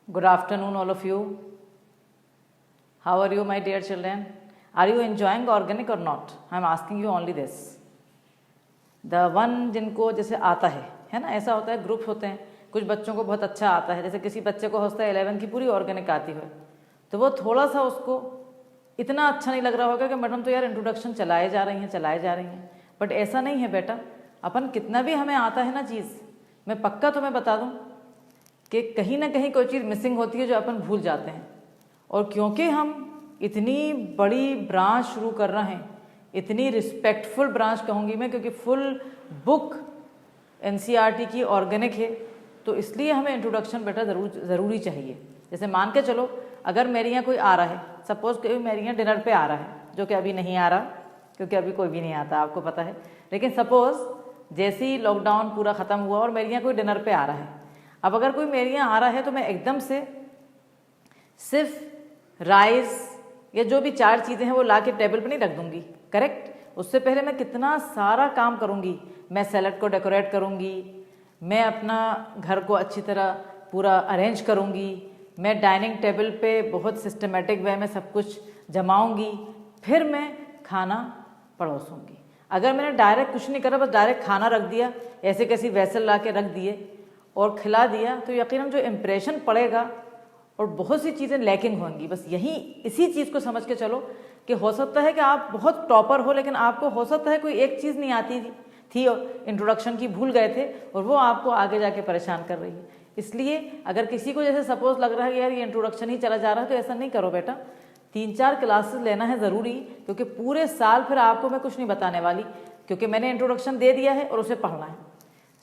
Good afternoon, all of you. How are you, my dear children? Are you enjoying organic or not? I am asking you only this. The one जिनको जैसे आता है ना, ऐसा होता है, groups होते हैं, कुछ बच्चों को बहुत अच्छा आता है, जैसे किसी बच्चे को होता है 11 की पूरी ऑर्गेनिक आती है, तो वो थोड़ा सा उसको इतना अच्छा नहीं लग रहा होगा कि मैडम तो यार इंट्रोडक्शन चलाए जा रही हैं, बट ऐसा नहीं है बेटा। अपन कितना भी हमें आता है ना चीज़, मैं पक्का तुम्हें बता दूं कि कहीं ना कहीं कोई चीज़ मिसिंग होती है जो अपन भूल जाते हैं। और क्योंकि हम इतनी बड़ी ब्रांच शुरू कर रहे हैं, इतनी रिस्पेक्टफुल ब्रांच कहूँगी मैं, क्योंकि फुल बुक एनसीईआरटी की ऑर्गेनिक है, तो इसलिए हमें इंट्रोडक्शन बेटा ज़रूरी चाहिए। जैसे मान के चलो, अगर मेरे यहाँ कोई आ रहा है, सपोज़ कोई मेरे यहाँ डिनर पे आ रहा है, जो कि अभी नहीं आ रहा क्योंकि अभी कोई भी नहीं आता, आपको पता है, लेकिन सपोज़ जैसे ही लॉकडाउन पूरा ख़त्म हुआ और मेरे यहाँ कोई डिनर पे आ रहा है, अब अगर कोई मेरे यहाँ आ रहा है तो मैं एकदम से सिर्फ राइस या जो भी 4 चीज़ें हैं वो ला के टेबल पे नहीं रख दूँगी, करेक्ट। उससे पहले मैं कितना सारा काम करूँगी। मैं सैलड को डेकोरेट करूँगी, मैं अपना घर को अच्छी तरह पूरा अरेंज करूँगी, मैं डाइनिंग टेबल पे बहुत सिस्टमेटिक वे में सब कुछ जमाऊँगी, फिर मैं खाना परोसूँगी। अगर मैंने डायरेक्ट कुछ नहीं करा, बस डायरेक्ट खाना रख दिया, ऐसे कैसी वेसल ला के रख दिए और खिला दिया, तो यकीनन जो इम्प्रेशन पड़ेगा और बहुत सी चीज़ें लैकिंग होंगी। बस यही इसी चीज़ को समझ के चलो कि हो सकता है कि आप बहुत टॉपर हो, लेकिन आपको हो सकता है कोई एक चीज़ नहीं आती थी और इंट्रोडक्शन की भूल गए थे, और वो आपको आगे जाके परेशान कर रही है। इसलिए अगर किसी को जैसे सपोज लग रहा है कि यार ये इंट्रोडक्शन ही चला जा रहा है, तो ऐसा नहीं करो बेटा। 3-4 क्लासेस लेना है ज़रूरी, क्योंकि पूरे साल फिर आपको मैं कुछ नहीं बताने वाली, क्योंकि मैंने इंट्रोडक्शन दे दिया है और उसे पढ़ना है।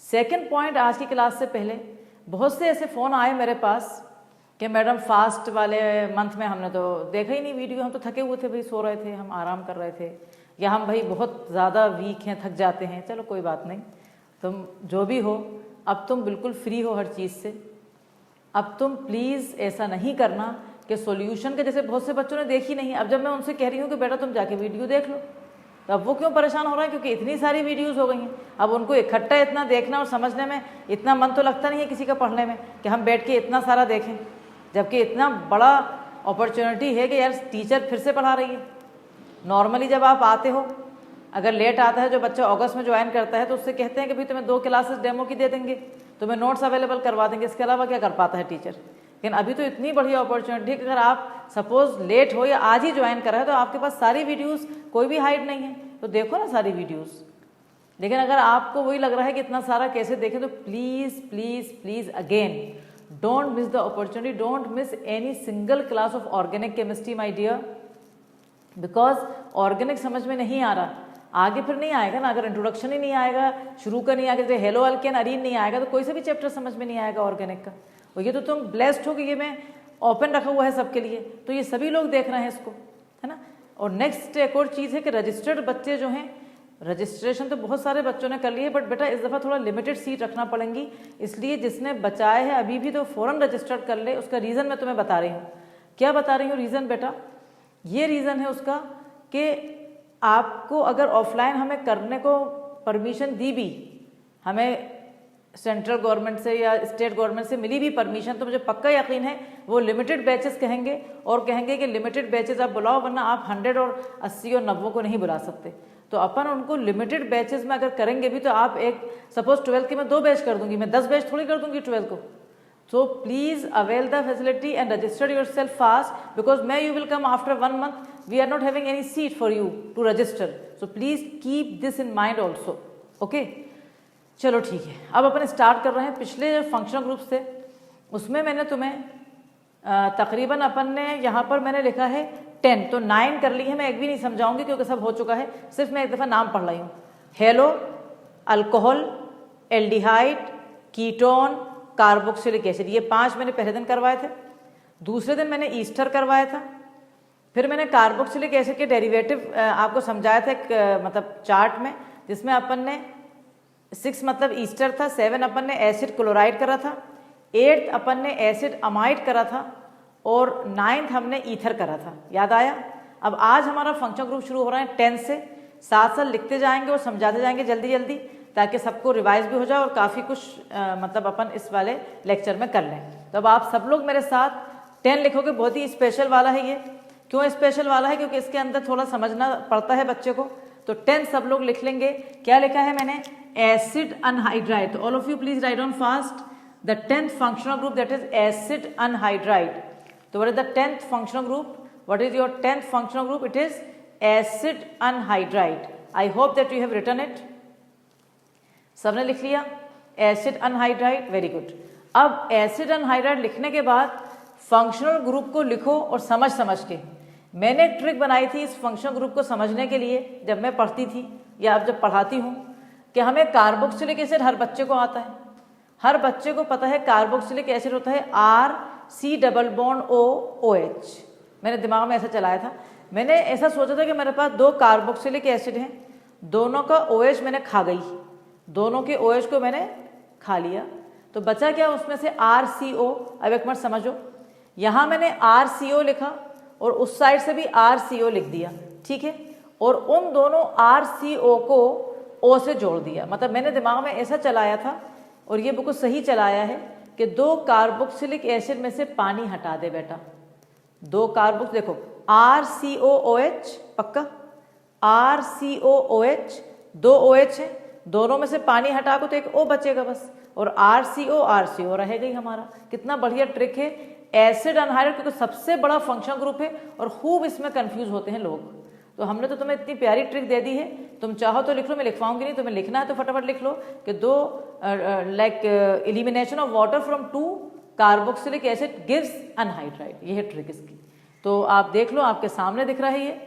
सेकेंड पॉइंट, आज की क्लास से पहले बहुत से ऐसे फ़ोन आए मेरे पास कि मैडम फास्ट वाले मंथ में हमने तो देखा ही नहीं वीडियो, हम तो थके हुए थे भाई, सो रहे थे, हम आराम कर रहे थे, या हम भाई बहुत ज़्यादा वीक हैं, थक जाते हैं। चलो कोई बात नहीं, तुम जो भी हो, अब तुम बिल्कुल फ्री हो हर चीज़ से। अब तुम प्लीज़ ऐसा नहीं करना कि सॉल्यूशन के जैसे बहुत से बच्चों ने देखी नहीं। अब जब मैं उनसे कह रही हूँ कि बेटा तुम जाके वीडियो देख लो, तो अब वो क्यों परेशान हो रहा है? क्योंकि इतनी सारी वीडियोस हो गई हैं। अब उनको इकट्ठा इतना देखना और समझने में इतना मन तो लगता नहीं है किसी का पढ़ने में कि हम बैठ के इतना सारा देखें, जबकि इतना बड़ा अपॉर्चुनिटी है कि यार टीचर फिर से पढ़ा रही है। नॉर्मली जब आप आते हो, अगर लेट आता है जो बच्चा अगस्त में ज्वाइन करता है, तो उससे कहते हैं कि भाई तुम्हें 2 क्लासेस डेमो की दे देंगे, तुम्हें नोट्स अवेलेबल करवा देंगे, इसके अलावा क्या कर पाता है टीचर। लेकिन अभी तो इतनी बढ़िया अपॉर्चुनिटी है कि अगर आप सपोज लेट हो या आज ही ज्वाइन करा है, तो आपके पास सारी वीडियोस, कोई भी हाइड नहीं है, तो देखो ना सारी वीडियोस। लेकिन अगर आपको वही लग रहा है कि इतना सारा कैसे देखें, तो please please please again don't miss the opportunity, don't miss any single class of organic chemistry my dear, because organic समझ में नहीं आ रहा, आगे फिर नहीं आएगा ना। अगर इंट्रोडक्शन ही नहीं आएगा, शुरू का नहीं आएगा, जैसे हेलो अल्केन अरीन नहीं आएगा, तो कोई से भी चैप्टर समझ में नहीं आएगा ऑर्गेनिक का। और ये तो तुम ब्लेस्ड हो कि ये मैं ओपन रखा हुआ है सबके लिए, तो ये सभी लोग देख रहे हैं इसको, है ना। और नेक्स्ट एक और चीज़ है कि रजिस्टर्ड बच्चे जो हैं, रजिस्ट्रेशन तो बहुत सारे बच्चों ने कर लिए, बट बेटा इस दफ़ा थोड़ा लिमिटेड सीट रखना पड़ेंगी, इसलिए जिसने बचाए हैं अभी भी तो फ़ौरन रजिस्टर्ड कर ले। उसका रीज़न मैं तुम्हें बता रही हूँ। क्या बता रही हूँ रीज़न बेटा? ये रीज़न है उसका कि आपको अगर ऑफलाइन हमें करने को परमिशन दी भी, हमें सेंट्रल गवर्नमेंट से या स्टेट गवर्नमेंट से मिली भी परमिशन, तो मुझे पक्का यकीन है वो लिमिटेड बैचेस कहेंगे और कहेंगे कि लिमिटेड बैचेस आप बुलाओ, वरना आप 100 और 80 और 90 को नहीं बुला सकते। तो अपन उनको लिमिटेड बैचेस में अगर करेंगे भी, तो आप एक सपोज 12th के मैं 2 बैच कर दूंगी, मैं 10 बैच थोड़ी कर दूंगी 12th को। So please avail the facility and register yourself fast, because may you will come after 1 month. We are not having any seat for you to register. So please keep this in mind also. Okay? चलो ठीक है, अब अपन start कर रहे हैं। पिछले जो functional groups थे उसमें मैंने तुम्हें तकरीबन अपन ने यहाँ पर मैंने लिखा है 10, तो 9 कर ली है। मैं एक भी नहीं समझाऊंगी क्योंकि सब हो चुका है, सिर्फ मैं एक दफ़ा नाम पढ़ रही हूँ। Hello, alcohol, aldehyde, ketone, carboxylic acid, ये 5 मैंने पहले दिन करवाए थे। दूसरे दिन मैंने ईस्टर करवाया था। फिर मैंने कार्बोक्सिलिक एसिड के डेरिवेटिव आपको समझाया था एक मतलब चार्ट में, जिसमें अपन ने 6 मतलब ईस्टर था, 7 अपन ने एसिड क्लोराइड करा था, 8 अपन ने एसिड अमाइड करा था, और 9th हमने ईथर करा था। याद आया? अब आज हमारा फंक्शन ग्रुप शुरू हो रहा है 10 से, साथ साथ लिखते जाएंगे और समझाते जाएंगे जल्दी जल्दी। ताकि सबको रिवाइज भी हो जाए और काफ़ी कुछ मतलब अपन इस वाले लेक्चर में कर लें। तो अब आप सब लोग मेरे साथ 10 लिखोगे। बहुत ही स्पेशल वाला है ये। क्यों स्पेशल वाला है? क्योंकि इसके अंदर थोड़ा समझना पड़ता है बच्चे को। तो 10 सब लोग लिख लेंगे। क्या लिखा है मैंने? Acid anhydride. तो all of you please write on fast the 10th functional group, that is acid anhydride. So what is the 10th functional group? What is your 10th functional group? It is acid anhydride. I hope that you have written it. सबने लिख लिया acid anhydride? Very good. अब acid anhydride लिखने के बाद functional group को लिखो और समझ समझ के। मैंने एक ट्रिक बनाई थी इस फंक्शनल ग्रुप को समझने के लिए जब मैं पढ़ती थी या अब जब पढ़ाती हूँ, कि हमें कार्बोक्सिलिक एसिड हर बच्चे को आता है। हर बच्चे को पता है कार्बोक्सिलिक एसिड होता है RC≡OH। मैंने दिमाग में ऐसा चलाया था। मैंने ऐसा सोचा था कि मेरे पास 2 कार्बोक्सिलिक एसिड हैं, दोनों का OH मैंने खा गई, दोनों के OH को मैंने खा लिया, तो बचा क्या उसमें से RCO। अब एक मिनट समझो, यहाँ मैंने RCO लिखा और उस साइड से भी RCO लिख दिया, ठीक है, और उन दोनों RCO को O से जोड़ दिया। मतलब मैंने दिमाग में ऐसा चलाया था और ये बिल्कुल सही चलाया है कि 2 कार्बोक्सिलिक एसिड में से पानी हटा दे बेटा। 2 कार्बोक्स देखो RCOOH, पक्का RCOOH, 2 OH है, दोनों में से पानी हटा को तो एक O बचेगा बस, और RCO रहेगा ही हमारा। कितना बढ़िया ट्रिक है एसिड अनहाइड्राइड, क्योंकि सबसे बड़ा फंक्शनल ग्रुप है और खूब इसमें कंफ्यूज होते हैं लोग। तो हमने तो तुम्हें इतनी प्यारी ट्रिक दे दी है, तुम चाहो तो लिख लो, मैं लिखवाऊंगी नहीं, तुम्हें लिखना है तो फटाफट लिख लो कि 2 like elimination of water from 2 carboxylic acid gives anhydride. ये है ट्रिक इसकी। तो आप देख लो, आपके सामने दिख रहा है ये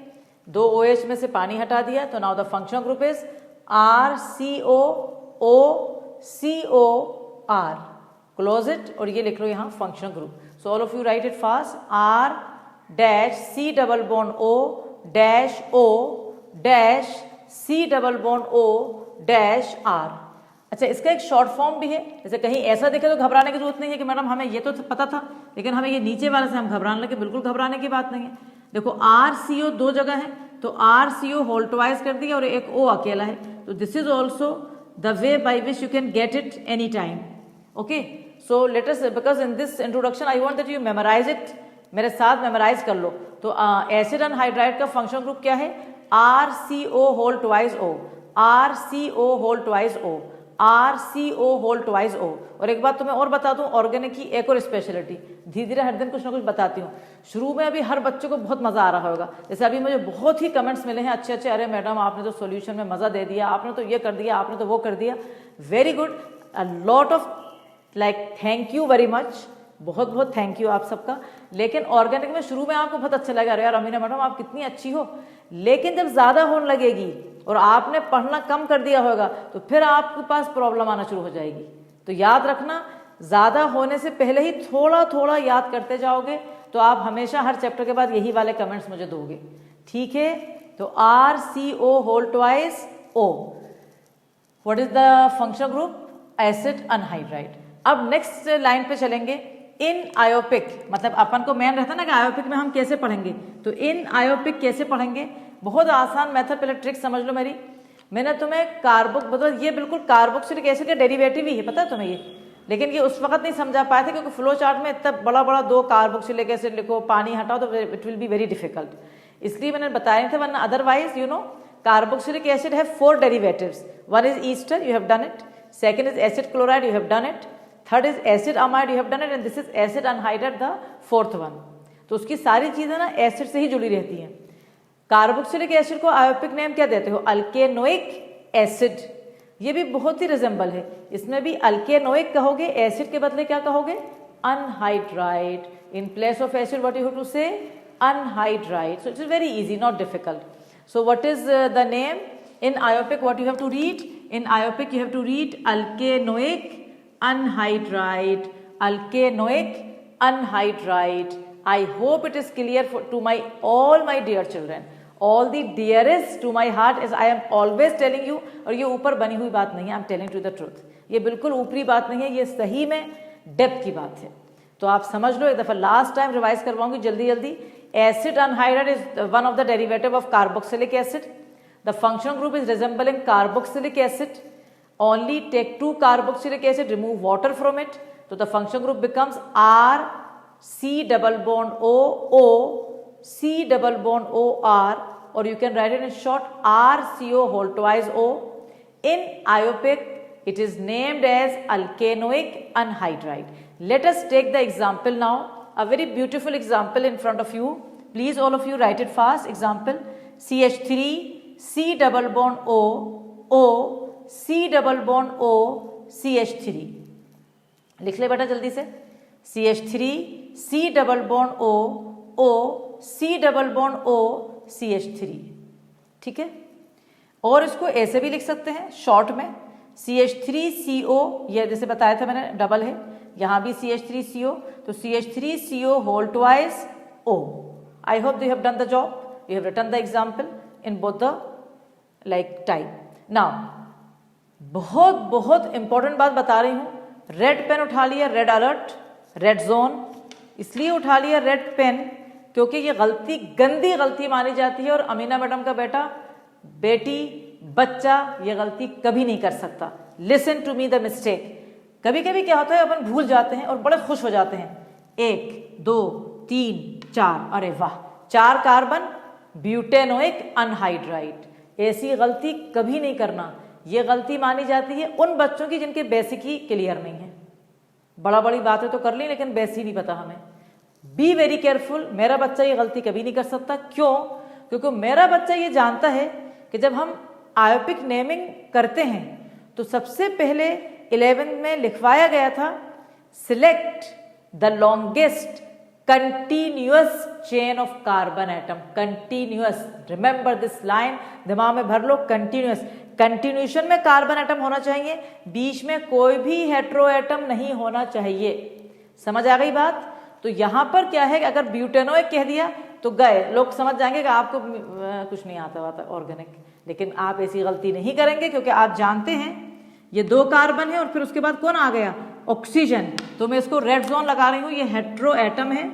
2 OH में से पानी हटा दिया, तो now the functional group is RCOOCOR। Close it और ये लिख लो यहाँ functional group. So all of you write it fast, R-C≡O-O-C≡R। अच्छा, इसका एक शॉर्ट फॉर्म भी है। जैसे कहीं ऐसा दिखे तो घबराने की जरूरत नहीं है कि मैडम हमें ये तो पता था लेकिन हमें ये नीचे वाले से हम घबराने लगे। बिल्कुल घबराने की बात नहीं है। देखो RCO 2 जगह है, तो RCO होल ट्वाइस कर दिया और एक O अकेला है। तो this is also the way by which you can get it any time. Okay, so let us, because in this introduction I want that you memorize it. मेरे साथ memorize कर लो। तो एसिड अनहाइड्राइड का functional group क्या है? RCO whole twice O, RCO whole twice O, RCO whole twice O। और एक बात तुम्हें और बता दूं, ऑर्गेनिक की एक और स्पेशलिटी, धीरे धीरे हर दिन कुछ ना कुछ बताती हूँ। शुरू में अभी हर बच्चों को बहुत मजा आ रहा होगा। जैसे अभी मुझे बहुत ही कमेंट्स मिले हैं अच्छे अच्छे, अरे मैडम आपने तो सॉल्यूशन में मजा दे दिया, आपने तो ये कर दिया, आपने तो वो कर दिया। Very good, a lot of like thank you very much, बहुत बहुत थैंक यू आप सबका। लेकिन ऑर्गेनिक में शुरू में आपको बहुत अच्छा लगा, अरे यार अमीना मैडम आप कितनी अच्छी हो, लेकिन जब ज्यादा होने लगेगी और आपने पढ़ना कम कर दिया होगा तो फिर आपके पास प्रॉब्लम आना शुरू हो जाएगी। तो याद रखना, ज्यादा होने से पहले ही थोड़ा थोड़ा याद करते जाओगे तो आप हमेशा हर चैप्टर के बाद यही वाले कमेंट्स मुझे दोगे, ठीक है। तो RCO whole twice O। What is the functional group? Acid anhydride. अब नेक्स्ट लाइन पे चलेंगे। इन आयोपिक, मतलब अपन को मेन रहता है ना कि आयोपिक में हम कैसे पढ़ेंगे, तो इन आयोपिक कैसे पढ़ेंगे? बहुत आसान मेथड, पहले ट्रिक समझ लो मेरी। मैंने तुम्हें ये बिल्कुल कार्बोक्सिलिक एसिड का डेरिवेटिव ही है, पता है तुम्हें ये, लेकिन ये उस वक्त नहीं समझा पाए थे क्योंकि फ्लो चार्ट में इतना बड़ा बड़ा 2 कार्बोक्सिलिक एसिड लिखो, पानी हटाओ, तो it will be very difficult, इसलिए मैंने बताया नहीं था। वरना otherwise you know carboxylic acid है 4 derivatives. One is Easter, you have done it. Second is acid chloride, you have done it. Third is acid amide, you have done it. And this is acid anhydride, the 4th one. तो उसकी सारी चीजें ना acid से ही जुड़ी रहती हैं। Carboxylic acid को आयोपिक नेम क्या देते हो? अल्केनोइक एसिड। ये भी बहुत ही रिजेंबल है, इसमें भी अल्केनोइक कहोगे, एसिड के बदले क्या कहोगे? Anhydride. In place of acid what you have to say? Anhydride. So it's very easy, not difficult. So what is the name in IUPAC? What you have to read in IUPAC? You have to read alkanoic anhydride, alkanoic anhydride. I hope it is clear to all my dear children, all the dearest to my heart, as I am always telling you। और ये ऊपर बनी हुई बात नहीं है, I am telling you the truth। ये बिल्कुल ऊपरी बात नहीं है, ये सही में डेप्थ की बात है। तो आप समझ लो, एक दफा लास्ट टाइम रिवाइज करवाऊंगी जल्दी जल्दी। Acid anhydride is one of the derivative of carboxylic acid. The functional group is resembling carboxylic acid only take 2 carboxylic acid, remove water from it, so the function group becomes R C double bond O O C double bond O R, or you can write it in short RCO whole twice O. In IUPAC it is named as alkanoic anhydride. Let us take the example now, a very beautiful example in front of you. Please all of you write it fast. Example, CH3 C double bond O O C double bond O CH3. लिख ले बेटा जल्दी से, CH3 C double bond O O C double bond O CH3, ठीक है। और इसको ऐसे भी लिख सकते हैं शॉर्ट में, CH3CO, ये जैसे बताया था मैंने डबल है, यहाँ भी CH3CO, तो CH3CO whole twice O. I hope you have done the job. You have written the example in both the like type. Now, बहुत इंपॉर्टेंट बात बता रही हूँ, रेड पेन उठा लिया, रेड अलर्ट, रेड जोन, इसलिए उठा लिया रेड पेन क्योंकि ये गलती गंदी गलती मानी जाती है और अमीना मैडम का बेटा, बेटी, बच्चा ये गलती कभी नहीं कर सकता। Listen to me the mistake. कभी कभी क्या होता है अपन भूल जाते हैं और बड़े खुश हो जाते हैं, 1 2 3 4, अरे वाह 4 कार्बन ब्यूटेनोइक अनहाइड्राइड। ऐसी गलती कभी नहीं करना, ये गलती मानी जाती है उन बच्चों की जिनके बेसिक ही क्लियर नहीं है। बड़ी बातें तो कर ली लेकिन बेसिक नहीं पता हमें। बी वेरी केयरफुल, मेरा बच्चा ये गलती कभी नहीं कर सकता। क्यों? क्योंकि मेरा बच्चा ये जानता है कि जब हम आयोपिक नेमिंग करते हैं तो सबसे पहले 11 में लिखवाया गया था select the longest continuous chain of carbon atom. Continuous, remember this line, दिमाग में भर लो, कंटिन्यूअस। कंटिन्यूशन में कार्बन एटम होना चाहिए, बीच में कोई भी हेट्रो एटम नहीं होना चाहिए। समझ आ गई बात? तो यहां पर क्या है कि अगर ब्यूटेनोइक कह दिया तो गए, लोग समझ जाएंगे कि आपको कुछ नहीं आता ऑर्गेनिक, लेकिन आप ऐसी गलती नहीं करेंगे क्योंकि आप जानते हैं ये 2 कार्बन है और फिर उसके बाद कौन आ गया, ऑक्सीजन। तो मैं इसको रेड जोन लगा रही हूँ, ये हेट्रो एटम है,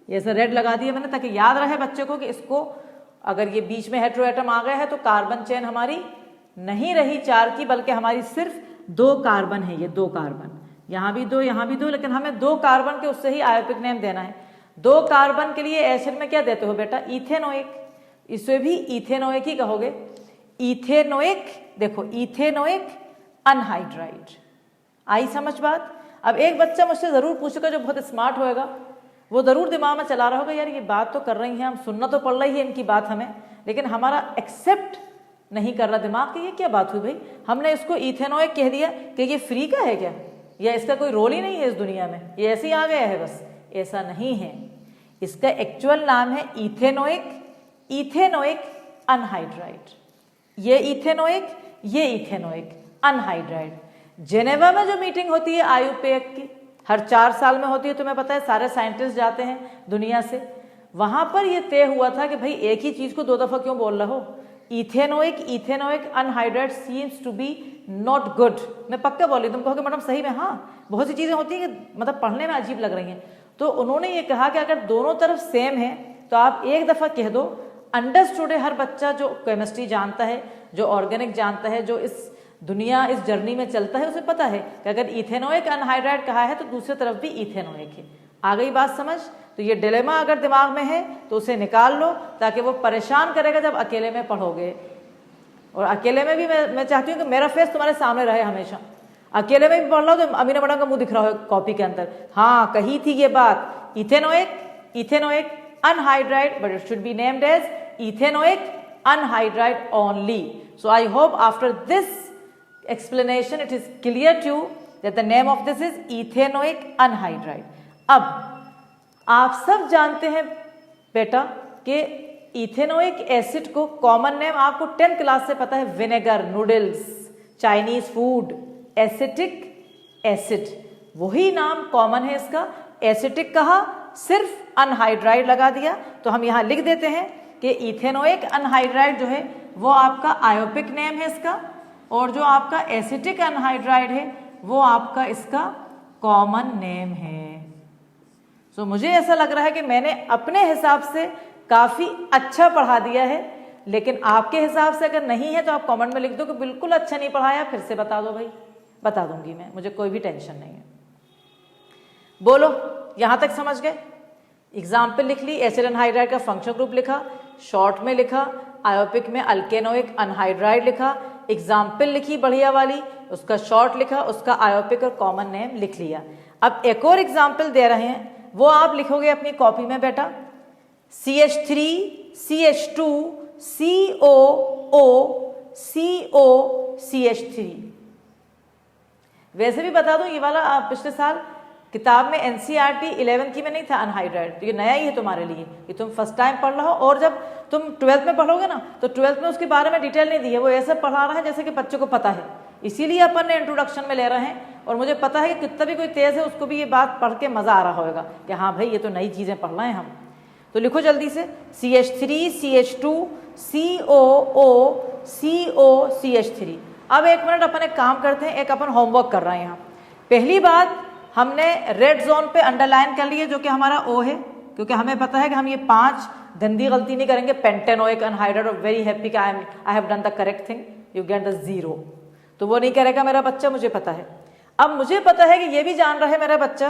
ऐसा रेड लगा दिया मैंने ताकि याद रहे बच्चे को कि इसको अगर ये बीच में हेट्रो एटम आ गया है तो कार्बन चेन हमारी नहीं रही 4 की, बल्कि हमारी सिर्फ 2 कार्बन है। ये 2 कार्बन, यहाँ भी 2 यहाँ भी 2, लेकिन हमें 2 कार्बन के उससे ही आयोपिक नेम देना है। 2 कार्बन के लिए एसिड में क्या देते हो बेटा, इथेनोइक, इसे भी इथेनोइक ही कहोगे। इथेनोइक, देखो इथेनोइक अनहाइड्राइड। आई समझ बात? अब एक बच्चा मुझसे जरूर पूछेगा जो बहुत स्मार्ट होएगा, वो जरूर दिमाग में चला रहा होगा यार ये बात तो कर रही है, हम सुनना तो पड़ रही है इनकी बात हमें, लेकिन हमारा एक्सेप्ट नहीं कर रहा दिमाग कि ये क्या बात हुई भाई, हमने इसको इथेनोइक कह दिया कि ये फ्री का है क्या, या इसका कोई रोल ही नहीं है इस दुनिया में, ये ऐसे ही आ गया है बस। ऐसा नहीं है, इसका एक्चुअल नाम है इथेनोइक, इथेनोइक अनहाइड्राइड। ये इथेनोइक, ये इथेनोइक अनहाइड्राइड। जेनेवा में जो मीटिंग होती है आयुपेक की, हर 4 साल में होती है, तुम्हें पता है, सारे साइंटिस्ट जाते हैं दुनिया से। वहां पर यह तय हुआ था कि भाई एक ही चीज को 2 दफा क्यों बोल रहे हो, ethanoic, ethanoic anhydride seems to be not good. मैं पक्का बोली, तुम कहोगे मैडम सही में, हाँ बहुत सी चीजें होती हैं कि मतलब पढ़ने में अजीब लग रही हैं। तो उन्होंने ये कहा कि अगर दोनों तरफ सेम है तो आप एक दफा कह दो, अंडरस्टूड है। हर बच्चा जो केमिस्ट्री जानता है, जो ऑर्गेनिक जानता है, जो इस दुनिया इस जर्नी में चलता है, उसे पता है कि अगर इथेनोइक अनहाइड्राइड कहा है तो दूसरी तरफ भी इथेनोइक है। आ गई बात समझ? तो ये डिलेमा अगर दिमाग में है तो उसे निकाल लो, ताकि वो परेशान करेगा जब अकेले में पढ़ोगे। और अकेले में भी मैं चाहती हूँ कि मेरा फेस तुम्हारे सामने रहे हमेशा। अकेले में भी पढ़ लो तो अमीना मैडम का मुंह दिख रहा हो कॉपी के अंदर, हाँ कही थी ये बात, ethanoic, ethanoic anhydride, but it should be named as ethanoic anhydride only. So I hope after this explanation it is clear to you that the name of this is ethanoic anhydride. अब आप सब जानते हैं बेटा कि ethanoic acid को common name आपको 10th class से पता है, vinegar, noodles, Chinese food, acetic acid, वही नाम कॉमन है इसका। एसिटिक कहा, सिर्फ अनहाइड्राइड लगा दिया, तो हम यहां लिख देते हैं कि इथेनोइक अनहाइड्राइड जो है वो आपका आयोपिक नेम है इसका, और जो आपका एसिटिक अनहाइड्राइड है वो आपका इसका कॉमन नेम है। सो मुझे ऐसा लग रहा है कि मैंने अपने हिसाब से काफी अच्छा पढ़ा दिया है, लेकिन आपके हिसाब से अगर नहीं है तो आप कमेंट में लिख दो कि बिल्कुल अच्छा नहीं पढ़ाया, फिर से बता दो भाई, बता दूंगी मैं, मुझे कोई भी टेंशन नहीं है। बोलो, यहां तक समझ गए? एग्जाम्पल लिख ली, एसिड अनहाइड्राइड का फंक्शन ग्रुप लिखा, शॉर्ट में लिखा, आयोपिक में अल्केनोइक अनहाइड्राइड लिखा, एग्जाम्पल लिखी बढ़िया वाली, उसका शॉर्ट लिखा, उसका आयोपिक और कॉमन नेम लिख लिया। अब एक और एग्जाम्पल दे रहे हैं, वो आप लिखोगे अपनी कॉपी में बेटा, CH3 CH2 COO CO CH3। वैसे भी बता दूं, ये वाला पिछले साल किताब में NCERT 11 की में नहीं था अनहाइड्राइड, तो ये नया ही है तुम्हारे लिए, ये तुम फर्स्ट टाइम पढ़ रहे हो। और जब तुम 12th में पढ़ोगे ना, तो 12th में उसके बारे में डिटेल नहीं दी है, वो ऐसे पढ़ा रहा है जैसे कि बच्चों को पता है, इसीलिए अपन ने इंट्रोडक्शन में ले रहे हैं। और मुझे पता है कि कितना भी कोई तेज है उसको भी ये बात पढ़ के मजा आ रहा होगा कि हाँ भाई ये तो नई चीजें पढ़ रहे हैं हम। तो लिखो जल्दी से, CH3 CH2 COO CO CH3। अब एक मिनट अपन एक काम करते हैं, एक अपन होमवर्क कर रहे हैं यहाँ। पहली बात, हमने रेड जोन पे अंडरलाइन कर लिए जो कि हमारा O है, क्योंकि हमें पता है कि हम ये 5 गंदी गलती नहीं करेंगे। पेंटेनोइक अनहाइड्राइड और वेरी हैप्पी कि I have done the correct thing, you get the 0, तो वो नहीं करेगा मेरा बच्चा, मुझे पता है। अब मुझे पता है कि ये भी जान रहा है मेरा बच्चा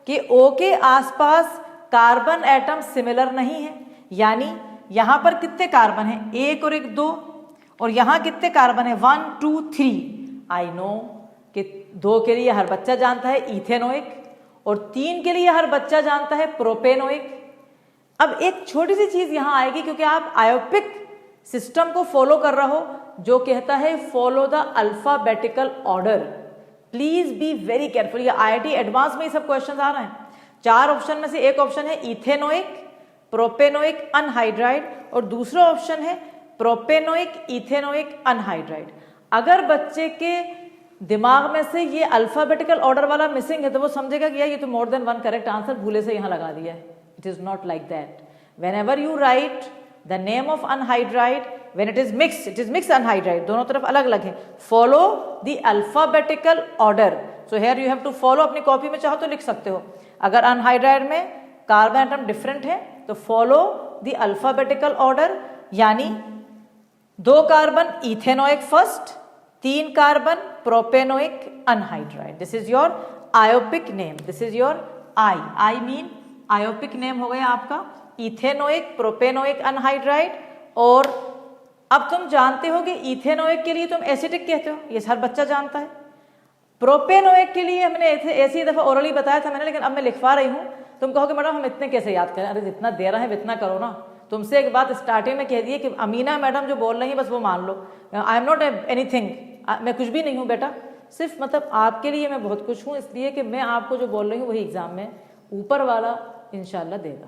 कि O के आसपास कार्बन एटम सिमिलर नहीं है, यानी यहां पर कितने कार्बन है, 1 और 1 2, और यहां कितने कार्बन है 1 2 3। आई नो कि 2 के लिए हर बच्चा जानता है इथेनोइक, और 3 के लिए हर बच्चा जानता है प्रोपेनोइक। अब एक छोटी सी चीज यहां आएगी, क्योंकि आप आयोपिक सिस्टम को फॉलो कर रहे हो जो कहता है follow the alphabetical order. Please be very careful, ये IIT एडवांस में ये सब क्वेश्चन आ रहे हैं। 4 ऑप्शन में से एक ऑप्शन है इथेनोइक प्रोपेनोइक अनहाइड्राइड, और दूसरा ऑप्शन है प्रोपेनोइक इथेनोइक अनहाइड्राइड। अगर बच्चे के दिमाग में से ये अल्फाबेटिकल ऑर्डर वाला मिसिंग है तो वो समझेगा कि यार ये तो मोर देन 1 करेक्ट आंसर भूले से यहां लगा दिया है। It is not like that. Whenever you write the name of anhydride, when it is mix anhydride, दोनों तरफ अलग अलग है, follow the alphabetical order. So here you have to follow, अपनी कॉपी में चाहो तो लिख सकते हो। अगर अनहाइड्राइड में कार्बन एटम डिफरेंट है तो फॉलो द अल्फाबेटिकल ऑर्डर, यानी 2 carbon ethanoic first, 3 carbon propanoic anhydride. This is your IUPAC name, this is your I mean IUPAC name हो गया आपका इथेनोइक प्रोपेनोइक अनहाइड्राइड। और अब तुम जानते हो कि इथेनोइक के लिए तुम एसिटिक कहते हो, ये हर बच्चा जानता है। प्रोपेनोइक के लिए हमने ऐसी दफा ओरली बताया था मैंने, लेकिन अब मैं लिखवा रही हूं। तुम कहोगे मैडम हम इतने कैसे याद करें, अरे जितना दे रहे हैं इतना करो ना। तुमसे एक बात स्टार्टिंग में कह दी कि अमीना मैडम जो बोल रही है बस वो मान लो, आई एम नॉट एनीथिंग, मैं कुछ भी नहीं हूं बेटा, सिर्फ मतलब आपके लिए मैं बहुत कुछ हूं, इसलिए कि मैं आपको जो बोल रही हूँ वही एग्जाम में ऊपर वाला इंशाल्लाह देगा।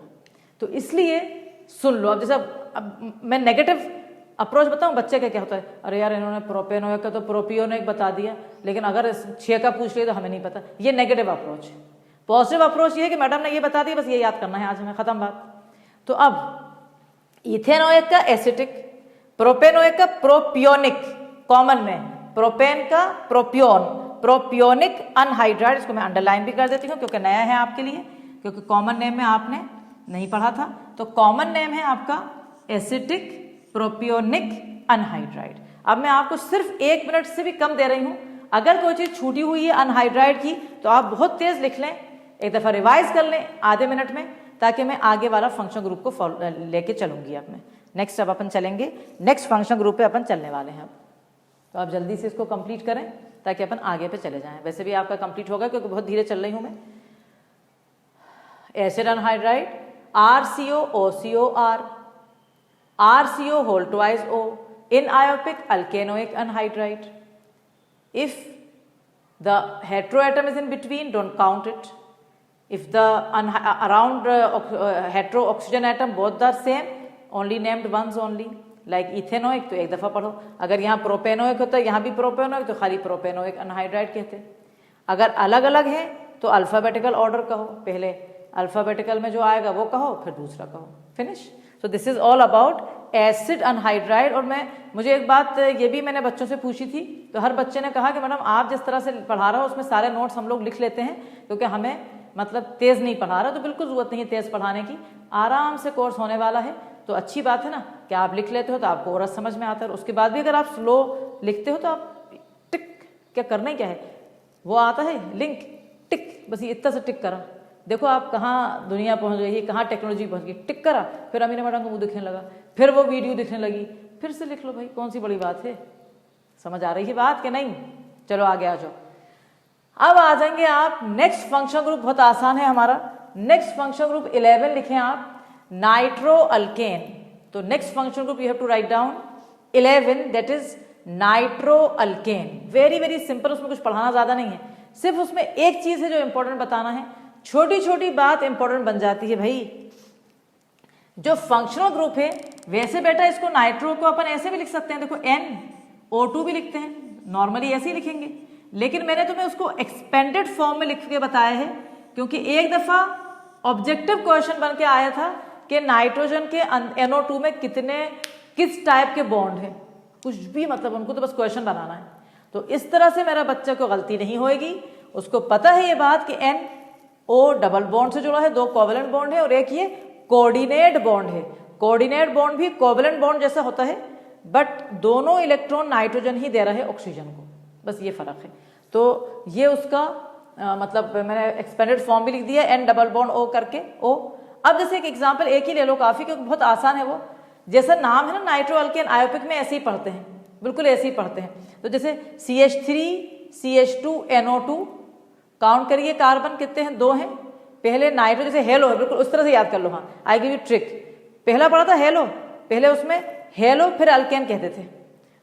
तो इसलिए सुन लो। अब जैसे अब मैं नेगेटिव अप्रोच बताऊं, बच्चे का क्या होता है, अरे यार इन्होंने प्रोपेनोइक का तो प्रोपियोनिक बता दिया, लेकिन अगर 6 का पूछ लिया तो हमें नहीं पता। ये नेगेटिव अप्रोच है। पॉजिटिव अप्रोच ये है कि मैडम ने ये बता दिया, बस ये याद करना है आज हमें, खत्म बात। तो अब इथेनोइक का एसिटिक, प्रोपेनोइक का प्रोपियोनिक, कॉमन में प्रोपेन का प्रोपियोन, प्रोपियोनिक अनहाइड्राइड। इसको मैं अंडरलाइन भी कर देती हूँ क्योंकि नया है आपके लिए, क्योंकि कॉमन नेम में आपने नहीं पढ़ा था। तो कॉमन नेम है आपका एसिटिक प्रोपियोनिक अनहाइड्राइड। अब मैं आपको सिर्फ 1 मिनट से भी कम दे रही हूं। अगर कोई चीज छूटी हुई है अनहाइड्राइड की तो आप बहुत तेज लिख लें, एक दफा रिवाइज कर लें आधे मिनट में, ताकि मैं आगे वाला फंक्शन ग्रुप को लेके चलूंगी। अब मैं नेक्स्ट अब अपन चलेंगे, नेक्स्ट फंक्शन ग्रुप पे अपन चलने वाले हैं। अब तो आप जल्दी से इसको कंप्लीट करें ताकि अपन आगे पे चले जाएं। वैसे भी आपका कंप्लीट होगा क्योंकि बहुत धीरे चल रही हूं मैं। Acid anhydride RCO OCOR, RCO whole twice O in iopic alkanoic anhydride. If the heteroatom is in between, don't count it. If the around hetero oxygen atom both are same, only named ones only. Like ethanoic तो एक दफा पढ़ो। अगर यहाँ propanoic होता है यहाँ भी प्रोपेनोइक तो खाली प्रोपेनोइक अनहाइड्राइड कहते हैं। अगर अलग अलग है तो अल्फाबेटिकल ऑर्डर कहो, पहले अल्फाबेटिकल में जो आएगा वो कहो, फिर दूसरा कहो, finish. So this is all about acid anhydride. और मुझे एक बात ये भी मैंने बच्चों से पूछी थी, तो हर बच्चे ने कहा कि मैडम आप जिस तरह से पढ़ा रहे हो उसमें सारे नोट्स हम लोग लिख लेते हैं, क्योंकि हमें मतलब तेज नहीं पढ़ा रहा। तो बिल्कुल जरूरत नहीं है तेज पढ़ाने की, आराम से कोर्स होने वाला है। तो अच्छी बात है ना कि आप लिख लेते हो तो आपको और समझ में आता है। उसके बाद भी अगर आप स्लो लिखते हो तो आप टिक, क्या करना ही क्या है, वो आता है लिंक टिक, बस ये इतना सा टिक करा, देखो आप कहाँ दुनिया पहुंच गई है, कहाँ टेक्नोलॉजी पहुंच गई, टिक करा, फिर अमीना मैडम को मुंह दिखने लगा, फिर वो वीडियो दिखने लगी, फिर से लिख लो भाई, कौन सी बड़ी बात है। समझ आ रही है बात कि नहीं? चलो आगे आ जाओ। अब आ जाएंगे आप नेक्स्ट फंक्शन ग्रुप, बहुत आसान है हमारा। नेक्स्ट फंक्शन ग्रुप 11 लिखें आप, नाइट्रो अल्केन। तो next function group you have to write down 11, that is nitro alkane. Very very simple, उसमें कुछ पढ़ाना ज्यादा नहीं है, सिर्फ उसमें एक चीज है जो इंपॉर्टेंट बताना है, छोटी छोटी बात इंपॉर्टेंट बन जाती है भाई। जो फंक्शनल ग्रुप है वैसे बेटा इसको नाइट्रो को अपन ऐसे भी लिख सकते हैं, देखो NO2 भी लिखते हैं, नॉर्मली ऐसे ही लिखेंगे, लेकिन मैंने तुम्हें उसको एक्सपेंडेड फॉर्म में लिख के बताया है, क्योंकि एक दफा ऑब्जेक्टिव क्वेश्चन बन के आया था कि नाइट्रोजन के NO2 में किस टाइप के बॉन्ड है, कुछ भी, मतलब उनको तो बस क्वेश्चन बनाना है। तो इस तरह से मेरा बच्चा को गलती नहीं होगी, उसको पता है ये बात कि NO डबल बॉन्ड से जुड़ा है, 2 कोवलेंट बॉन्ड है और एक ये कोऑर्डिनेट बॉन्ड है। कोऑर्डिनेट बॉन्ड भी कोवलेंट बॉन्ड जैसा होता है, बट दोनों इलेक्ट्रॉन नाइट्रोजन ही दे रहा है ऑक्सीजन को, बस ये फर्क है। तो ये उसका मतलब मैंने एक्सपेंडेड फॉर्म भी लिख दिया, N डबल बॉन्ड O करके O। अब जैसे एक एग्जांपल एक ही ले लो, काफी, क्योंकि बहुत आसान है वो। जैसा नाम है ना नाइट्रो अल्केन, आयोपिक में ऐसे ही पढ़ते हैं, बिल्कुल ऐसे ही पढ़ते हैं। तो जैसे CH3CH2NO2, काउंट करिए कार्बन कितने हैं, 2 हैं। पहले नाइट्रो जैसे हेलो है, बिल्कुल उस तरह से याद कर लो। हाँ, आई गिव यू ट्रिक। पहला पढ़ा था हेलो, पहले उसमें हेलो फिर अल्केन कहते थे,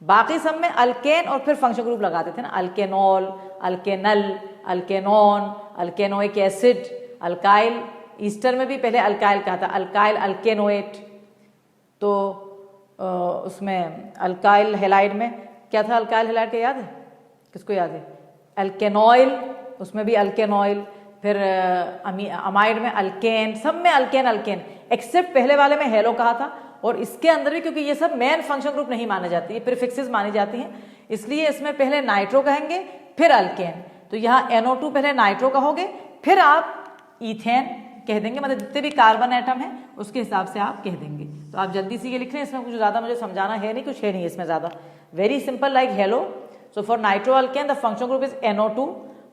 बाकी सब में अल्केन और फिर फंक्शन ग्रुप लगाते थे ना, अल्केनॉल, अल्केनल, अल्केनॉन, अल्केनोइक एसिड, अल्काइल। ईस्टर में भी पहले अल्काइल कहा था, अल्काइल अल्केनोएट। तो उसमें अल्काइल हेलाइड में क्या था, अल्काइल हेलाइड का याद है, किसको याद है? अल्केनॉइल, उसमें भी अल्केनॉइल। फिर अमाइड में अल्केन, सब में अल्केन अल्केन, एक्सेप्ट पहले वाले में हेलो कहा था। और इसके अंदर भी, क्योंकि ये सब मेन फंक्शन ग्रुप नहीं माने जाती, ये प्रीफिक्सेस मानी जाती हैं, इसलिए इसमें पहले नाइट्रो कहेंगे फिर अल्केन। तो यहाँ NO2 पहले नाइट्रो कहोगे, फिर आप इथेन कह देंगे, मतलब जितने भी कार्बन एटम है उसके हिसाब से आप कह देंगे। तो आप जल्दी से ये लिख रहे हैं, इसमें कुछ ज्यादा मुझे समझाना है नहीं, कुछ है नहीं इसमें ज्यादा, very simple like hello. So for nitro alkane the function group is NO2।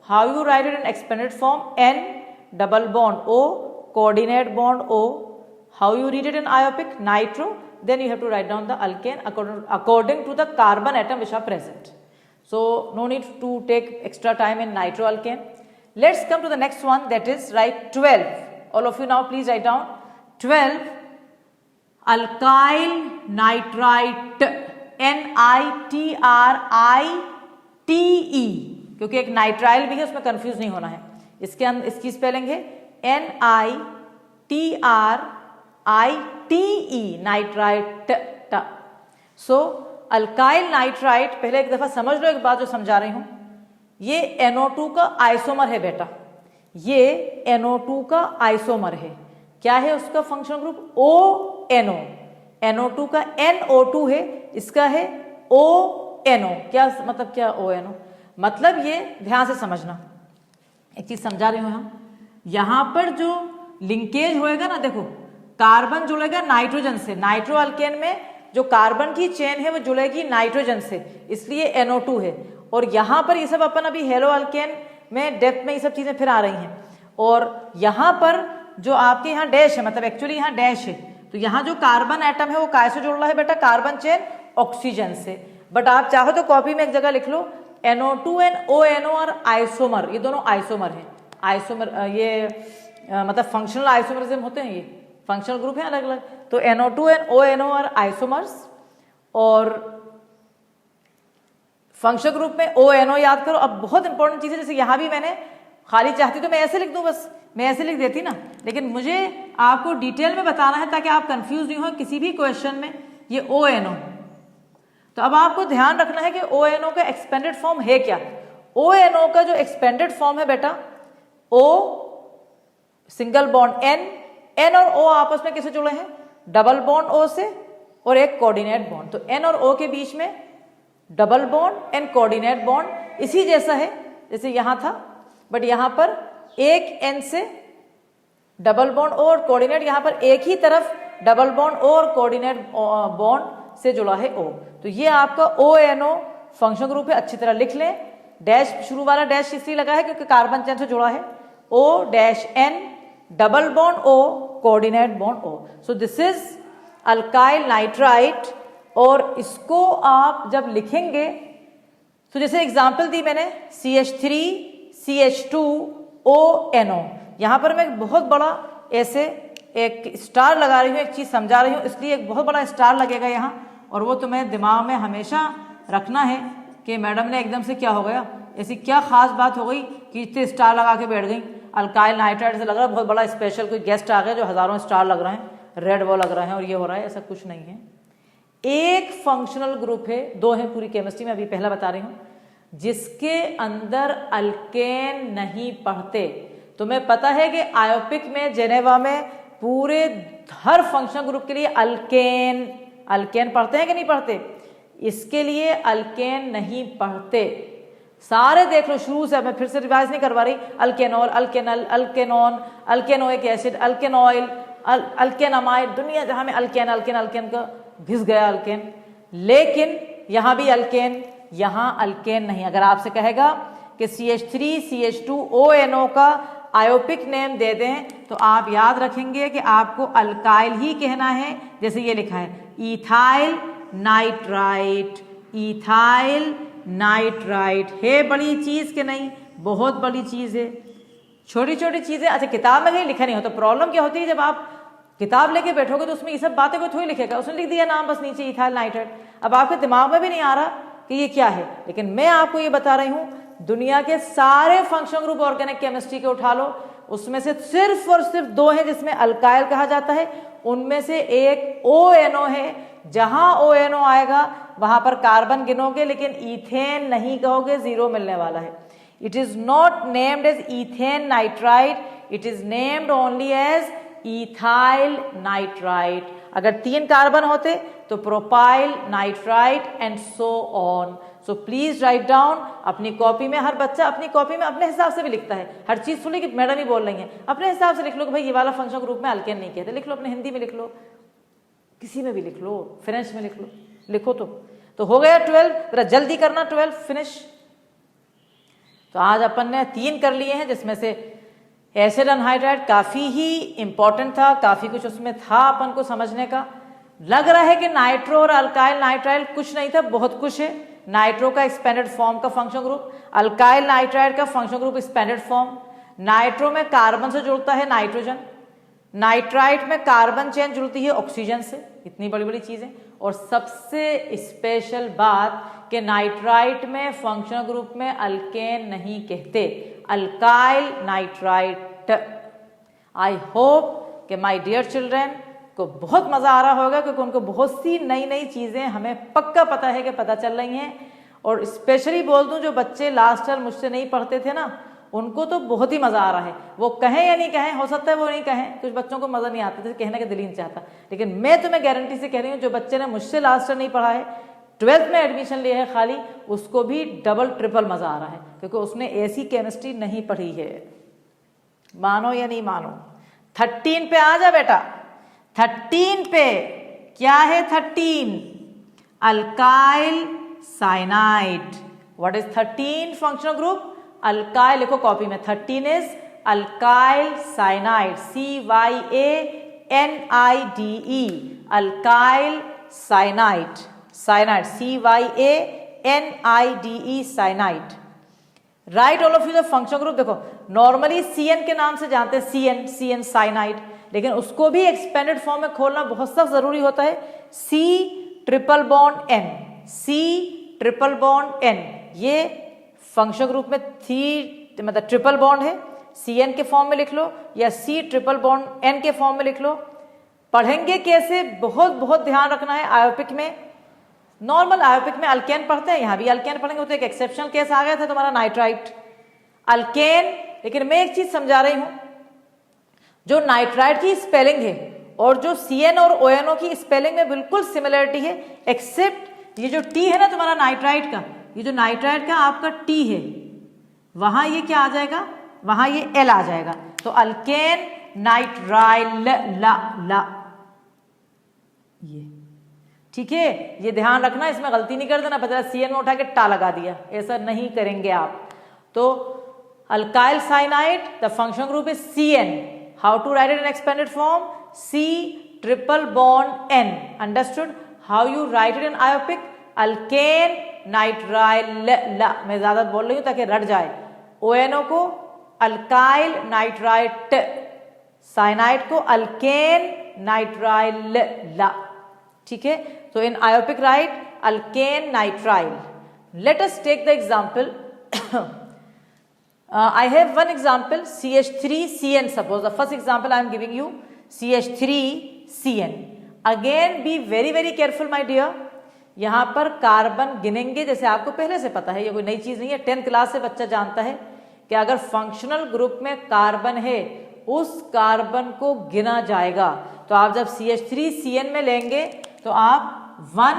How you write it in expanded form? N double bond O coordinate bond O। How you read it in Iopic? Nitro. Then you have to write down the alkane according to the carbon atom which are present. So no need to take extra time in nitro alkane. Let's come to the next one, that is write 12. All of you now please write down 12 alkyl nitrite, NITRITE, क्योंकि एक nitrile भी है, उसमें confuse नहीं होना है। इसके अंदर इसकी स्पेलिंग है NITRITE, नाइट्राइट। सो अल्काइल नाइट्राइट, पहले एक दफा समझ लो एक बात जो समझा रही हूं, ये NO2 का आइसोमर है बेटा, ये NO2 का आइसोमर है। क्या है उसका फंक्शनल ग्रुप? ONO। NO2 का NO2 है, इसका है ONO। क्या मतलब, क्या ONO मतलब? ये ध्यान से समझना, एक चीज समझा रही हूं हम, यहां पर जो लिंकेज होएगा ना, देखो कार्बन जुड़ेगा नाइट्रोजन से, नाइट्रो अल्केन में जो कार्बन की चेन है वो जुड़ेगी नाइट्रोजन से, इसलिए NO2 है। और यहां पर ये सब अपन अभी हेलो अल्केन में डेप्थ में ये सब चीजें फिर आ रही हैं। और यहां पर जो आपके यहाँ डैश है, मतलब एक्चुअली यहाँ डैश है, तो यहाँ जो कार्बन एटम है वो काय से जुड़ रहा है बेटा? कार्बन चेन ऑक्सीजन से। बट आप चाहो तो कॉपी में एक जगह लिख लो NO2 एंड ONO और आइसोमर, ये दोनों आइसोमर है। आइसोमर ये मतलब फंक्शनल आइसोमरिज्म होते हैं, ये फंक्शनल ग्रुप है अलग अलग। तो NO2 एंड ONO और आइसोमर्स, और फंक्शनल ग्रुप में ONO याद करो। अब बहुत इंपॉर्टेंट चीज है, जैसे यहां भी मैंने खाली चाहती तो मैं ऐसे लिख दूं, बस मैं ऐसे लिख देती ना, लेकिन मुझे आपको डिटेल में बताना है ताकि आप कंफ्यूज नहीं हो किसी भी क्वेश्चन में। ये ONO, तो अब आपको ध्यान रखना है कि ONO का एक्सपेंडेड फॉर्म है क्या। ONO का जो एक्सपेंडेड फॉर्म है बेटा, O सिंगल बॉन्ड N और O आपस में कैसे जुड़े हैं? डबल बॉन्ड O से और एक कोऑर्डिनेट बॉन्ड। तो N और O के बीच में double bond and coordinate bond इसी जैसा है जैसे यहां था, बट यहां पर एक N से डबल बॉन्ड O और कोऑर्डिनेट यहां पर एक ही तरफ डबल बॉन्ड O और कोऑर्डिनेट बॉन्ड से जुड़ा है O। तो ये आपका ONO फंक्शन ग्रुप है, अच्छी तरह लिख लें। डैश शुरू वाला डैश इसलिए लगा है क्योंकि कार्बन चेन से जुड़ा है। O-N double bond O coordinate bond O। So this is alkyl nitrite. और इसको आप जब लिखेंगे तो जैसे एग्जाम्पल दी मैंने CH3 CH2ONO, यहां पर मैं एक बहुत बड़ा ऐसे एक स्टार लगा रही हूं, एक चीज समझा रही हूं, इसलिए एक बहुत बड़ा स्टार लगेगा यहां। और वो तुम्हें दिमाग में हमेशा रखना है कि मैडम ने एकदम से क्या हो गया, ऐसी क्या खास बात हो गई कि इतने स्टार लगा के बैठ गई। अल्काइल नाइट्राइट से लग रहा है बहुत बड़ा स्पेशल कोई गेस्ट आ गया जो हजारों स्टार लग रहे हैं, रेड वो लग रहा है और ये हो रहा है, ऐसा कुछ नहीं है। एक फंक्शनल ग्रुप है, दो है पूरी केमिस्ट्री में, अभी पहला बता रही हूं, जिसके अंदर अल्केन नहीं पढ़ते। तुम्हें पता है कि आयोपिक में, जेनेवा में पूरे हर फंक्शनल ग्रुप के लिए अल्केन पढ़ते हैं कि नहीं पढ़ते? इसके लिए अल्केन नहीं पढ़ते। सारे देख लो शुरू से, मैं फिर से रिवाइज नहीं करवा रही। अल्केनॉल, अल्केनल, अल्केनॉन, अल्केनोइक एसिड, अल्केनॉइल, अल्केनामाइड, दुनिया जहां में अल्केन का घिस गया अल्केन। लेकिन यहां भी अल्केन, यहां अल्केन नहीं। अगर आपसे कहेगा कि CH3 CH2ONO का आयोपिक नेम दे दें तो आप याद रखेंगे कि आपको अल्काइल ही कहना है। जैसे ये लिखा है इथाइल नाइट्राइट, इथाइल नाइट्राइट। है बड़ी चीज के नहीं? बहुत बड़ी चीज है। छोटी छोटी चीजें अच्छा किताब में कहीं लिखा नहीं होता। प्रॉब्लम क्या होती है, जब आप किताब लेके बैठोगे तो उसमें ये सब बातें कोई थोड़ी लिखेगा, उसने लिख दिया नाम बस नीचे इथाइल नाइट्राइट। अब आपके दिमाग में भी नहीं आ रहा कि ये क्या है। लेकिन मैं आपको ये बता रही हूं, दुनिया के सारे फंक्शनल ग्रुप ऑर्गेनिक केमिस्ट्री के उठा लो, उसमें से सिर्फ और सिर्फ दो हैं जिसमें अल्काइल कहा जाता है। उनमें से एक ONO है। जहां ONO आएगा वहां पर कार्बन गिनोगे, लेकिन इथेन नहीं कहोगे, जीरो मिलने वाला है। It is not named as ethane nitrite, it is named only as ethyl nitrite. अगर 3 कार्बन होते तो propyl nitrite and so on. So please write down अपनी कॉपी में। हर बच्चा अपनी कॉपी में अपने हिसाब से भी लिखता है, हर चीज सुनी कि मैडम ही बोल रही है, अपने हिसाब से लिख लो कि भाई ये वाला फंक्शन ग्रुप में अल्केन नहीं कहते। लिख लो, अपने हिंदी में लिख लो, किसी में भी लिख लो, फ्रेंच में लिख लो, लिखो। तो हो गया 12। जरा जल्दी करना, 12 फिनिश। तो आज अपन ने 3 कर लिए हैं, जिसमें से एसिड अनहाइड्राइड काफी ही इंपॉर्टेंट था, काफी कुछ उसमें था अपन को समझने का। लग रहा है कि नाइट्रो और अल्काइल नाइट्राइल कुछ नहीं था, बहुत कुछ है। नाइट्रो का एक्सपेंडेड फॉर्म का फंक्शन ग्रुप, अल्काइल नाइट्राइड का function group expanded form. Nitro में कार्बन से जुड़ता है नाइट्रोजन, नाइट्राइट में कार्बन चेन जुड़ती है ऑक्सीजन से। इतनी बड़ी बड़ी चीजें। और सबसे स्पेशल बात कि नाइट्राइट में फंक्शनल ग्रुप में अल्केन नहीं कहते, अल्काइल नाइट्राइट। आई होप कि माय डियर चिल्ड्रन को बहुत मजा आ रहा होगा, क्योंकि उनको बहुत सी नई नई चीजें हमें पक्का पता है कि पता चल रही हैं। और स्पेशली बोल दूं, जो बच्चे लास्ट ईयर मुझसे नहीं पढ़ते थे ना, उनको तो बहुत ही मजा आ रहा है। वो कहें या नहीं कहें, हो सकता है वो नहीं कहें, कुछ बच्चों को मजा नहीं आता था, कहने का दिल ही नहीं चाहता। लेकिन मैं तुम्हें गारंटी से कह रही हूँ, जो बच्चे ने मुझसे लास्ट ईयर नहीं पढ़ा है, 12th में एडमिशन लिया है खाली, उसको भी डबल ट्रिपल मजा आ रहा है, क्योंकि उसने ऐसी केमिस्ट्री नहीं पढ़ी है। मानो या नहीं मानो। 13 पे आ जा बेटा। 13 पे क्या है? 13 alkyl cyanide. What is 13 functional group? Alkyl. लिखो कॉपी में, 13 is alkyl cyanide, CYANIDE, alkyl cyanide, cyanide CYANIDE, cyanide. Right all of you the functional group. देखो नॉर्मली CN के नाम से जानते हैं, CN साइनाइड, लेकिन उसको भी एक्सपेंडेड फॉर्म में खोलना बहुत सख्त जरूरी होता है। C triple bond N, C triple bond N, ये फंक्शन ग्रुप में मतलब ट्रिपल बॉन्ड है। CN के फॉर्म में लिख लो या C ट्रिपल बॉन्ड N के फॉर्म में लिख लो। पढ़ेंगे कैसे, बहुत बहुत ध्यान रखना है। आयोपिक में, नॉर्मल आयोपिक में अल्केन पढ़ते हैं, यहां भी अल्केन पढ़ेंगे। तो एक एक्सेप्शनल केस आ गया था तुम्हारा नाइट्राइट, अल्केन। लेकिन मैं एक चीज समझा रही हूं, जो नाइट्राइट की स्पेलिंग है और जो CN और ONO की स्पेलिंग में बिल्कुल सिमिलरिटी है, एक्सेप्ट ये जो T है ना तुम्हारा नाइट्राइट का, ये जो नाइट्राइट का आपका T है, वहां ये क्या आ जाएगा? वहां ये L आ जाएगा। तो अल्केन नाइट्राइल, ला ला ये, ठीक है, ये ध्यान रखना, इसमें गलती नहीं कर देना, पता CN में उठा के टा लगा दिया, ऐसा नहीं करेंगे आप। तो alkyl cyanide, the functional group is CN। How to write it in expanded form? C triple bond N। Understood? How you write it in IUPAC? Alkane nitrile, मैं ज्यादा बोल रही हूं ताकि रट जाए। ONO को अल्काइल नाइट्राइट, साइनाइड को अल्केन नाइट्राइल, ठीक है। तो in IUPAC write alkane nitrile. Let us take the example. I have one example, CH3CN. Suppose the first example I am giving you, CH3CN. Again be very very careful my dear. यहाँ पर carbon गिनेंगे, जैसे आपको पहले से पता है, ये कोई नई चीज नहीं है, 10th क्लास से बच्चा जानता है कि अगर फंक्शनल ग्रुप में कार्बन है उस कार्बन को गिना जाएगा। तो आप जब CH3CN में लेंगे तो आप 1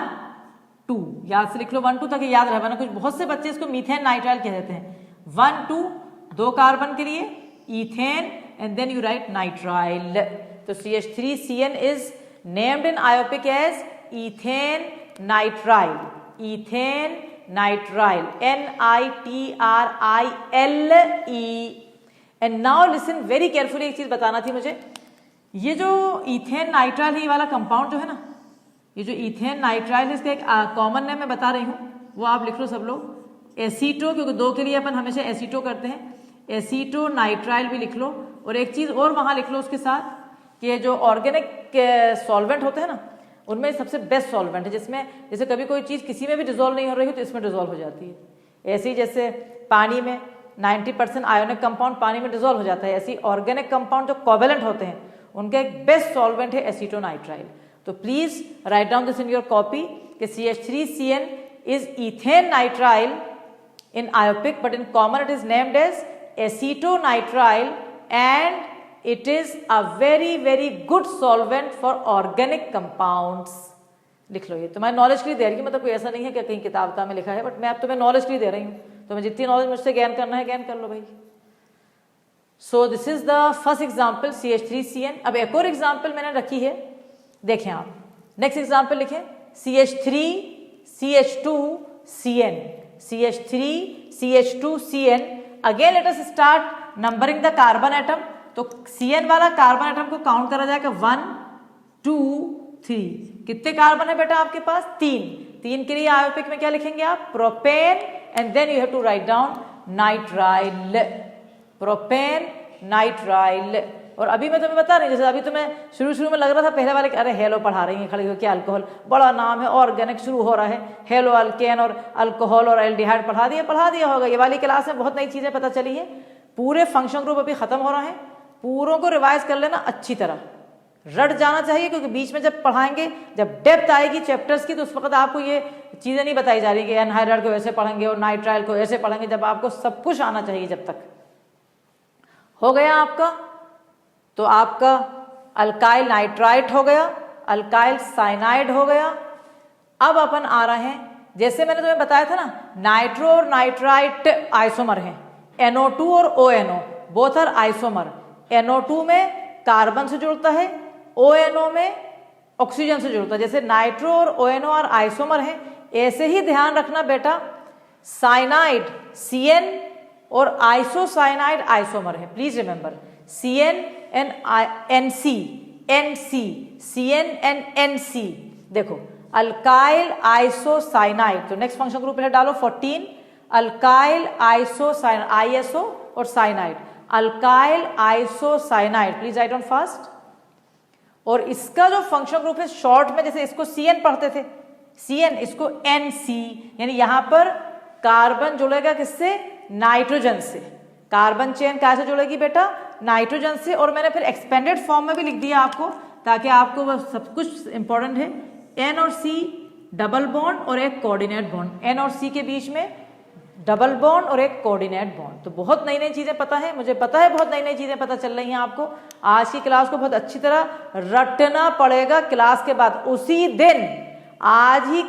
2 याद से लिख लो, 1 2 ताकि याद रहे, वरना कुछ बहुत से बच्चे इसको मीथेन नाइट्राइल कह देते हैं। 1 2 2 कार्बन के लिए ethane and then you write nitrile. तो CH3CN is named in IUPAC as ethane nitrile, ethane nitrile, NITRILE। And now listen very carefully, एक चीज बताना थी मुझे, ये जो इथेन नाइट्राइल है, ये वाला कंपाउंड जो है ना, ये जो इथेन नाइट्राइल है, इसका एक कॉमन नेम मैं बता रही हूँ, वो आप लिख लो सब लोग, एसीटो, क्योंकि 2 के लिए अपन हमेशा एसीटो करते हैं, एसीटो नाइट्राइल भी लिख लो। और एक चीज और वहां लिख लो उसके साथ कि ये जो ऑर्गेनिक सॉल्वेंट होते हैं ना, उनमें सबसे बेस्ट सॉल्वेंट है, जिसमें जैसे कभी कोई चीज किसी में भी डिजोल्व नहीं हो रही हो तो इसमें डिजोल्व हो जाती है। ऐसे ही जैसे पानी में 90% आयोनिक कंपाउंड पानी में डिजोल्व हो जाता है, ऐसी ऑर्गेनिक कंपाउंड जो कोवेलेंट होते हैं उनका एक बेस्ट सॉल्वेंट है एसीटोनाइट्राइल। तो please write down this in your copy कि CH3CN is ethane nitrile in Iopic, but in common it is named as acetonitrile and it is a very very good solvent for organic compounds. लिख लो, ये तुम्हारी knowledge के लिए दे रही हूँ, मतलब कोई ऐसा नहीं है कि कहीं किताब में लिखा है, बट मैं अब तुम्हें नॉलेज के लिए दे रही हूँ, तुम्हें जितनी नॉलेज मुझसे गेन करना है गेन कर लो भाई। So this is the first example CH3CN। अब एक और एग्जाम्पल मैंने रखी है, देखें आप, नेक्स्ट एग्जाम्पल लिखें CH3CH2CN, CH3CH2CN। Again let us start numbering the carbon atom. तो CN वाला कार्बन एटम को काउंट करा जाएगा 1 2 3। कितने कार्बन है बेटा आपके पास? 3 के लिए आयोपिक में क्या लिखेंगे आप? Propane and then you have to write down nitrile, propane nitrile. और अभी मैं तुम्हें बता रही हूँ, जैसे अभी तुम्हें शुरू में लग रहा था पहले वाले अरे हेलो पढ़ा रही है खड़ी होकर, अल्कोहल बड़ा नाम है, ऑर्गेनिक शुरू हो रहा है, हेलो अल्केन और अल्कोहल और एल्डिहाइड पढ़ा दिया होगा। ये वाली क्लास में बहुत नई चीजें पता चली है। पूरे फंक्शन ग्रुप अभी खत्म हो रहा है, पूरों को रिवाइज कर लेना अच्छी तरह, रट जाना चाहिए, क्योंकि बीच में जब पढ़ाएंगे, जब डेप्थ आएगी चैप्टर्स की, तो उस वक्त आपको ये चीजें नहीं बताई जा रही कि एनहाइड्राइड को ऐसे पढ़ेंगे और नाइट्राइल को ऐसे पढ़ेंगे, जब आपको सब कुछ आना चाहिए। जब तक हो गया आपका, तो आपका अल्काइल नाइट्राइट हो गया, अल्काइल साइनाइड हो गया। अब अपन आ रहे हैं, जैसे मैंने तुम्हें बताया था ना, नाइट्रो और नाइट्राइट आइसोमर हैं, NO2 और ONO both are isomer. NO2 में कार्बन से जुड़ता है, ONO में ऑक्सीजन से जुड़ता है। जैसे नाइट्रो और ONO आर आइसोमर हैं, ऐसे ही ध्यान रखना बेटा, साइनाइड CN और आइसोसाइनाइड आइसोमर है। Please remember CN and NC, CN and NC। देखो अल्काइल आइसोसाइनाइड, तो नेक्स्ट फंक्शन ग्रुप है डालो 14, अल्काइल आइसोसाइनाइड, ISO और cyanide, alkyl isocyanide. Please write down fast. और इसका जो फंक्शन ग्रुप है शॉर्ट में, जैसे इसको CN पढ़ते थे, CN, इसको NC, यानी यहां पर कार्बन जुड़ेगा किससे? नाइट्रोजन से। कार्बन चेन कैसे जुड़ेगी बेटा? नाइट्रोजन से। और मैंने फिर एक्सपेंडेड फॉर्म में भी लिख दिया आपको, ताकि आपको वह सब कुछ इंपॉर्टेंट है। N और C डबल बॉन्ड और एक कोऑर्डिनेट बॉन्ड, N और C के बीच में डबल बॉन्ड और एक कोऑर्डिनेट बॉन्ड। तो बहुत नई नई चीजें पता है, मुझे पता है बहुत नई नई चीजें पता चल रही हैं आपको। आज की क्लास को बहुत अच्छी तरह रटना पड़ेगा। क्लास के बाद उसी दिन, आज ही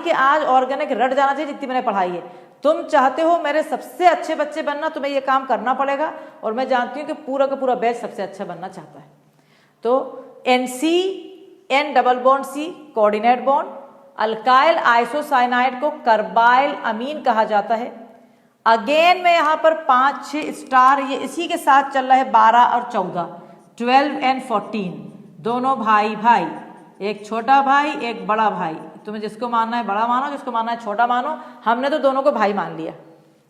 के आज ऑर्गेनिक रट जाना चाहिए जितनी मैंने पढ़ाई है। तुम चाहते हो मेरे सबसे अच्छे बच्चे बनना, तुम्हें ये काम करना पड़ेगा, और मैं जानती हूं कि पूरा का पूरा बैच सबसे अच्छा बनना चाहता है। तो NC N double bond C coordinate bond. Alkyl isocyanide को कार्बाइल अमीन कहा जाता है। अगेन में यहां पर 5-6 स्टार, ये इसी के साथ चल रहा है 12 और 14, 12 and 14, दोनों भाई भाई, एक छोटा भाई एक बड़ा भाई। तुम्हें जिसको मानना है बड़ा मानो, जिसको मानना है छोटा मानो। हमने तो दोनों को भाई मान लिया।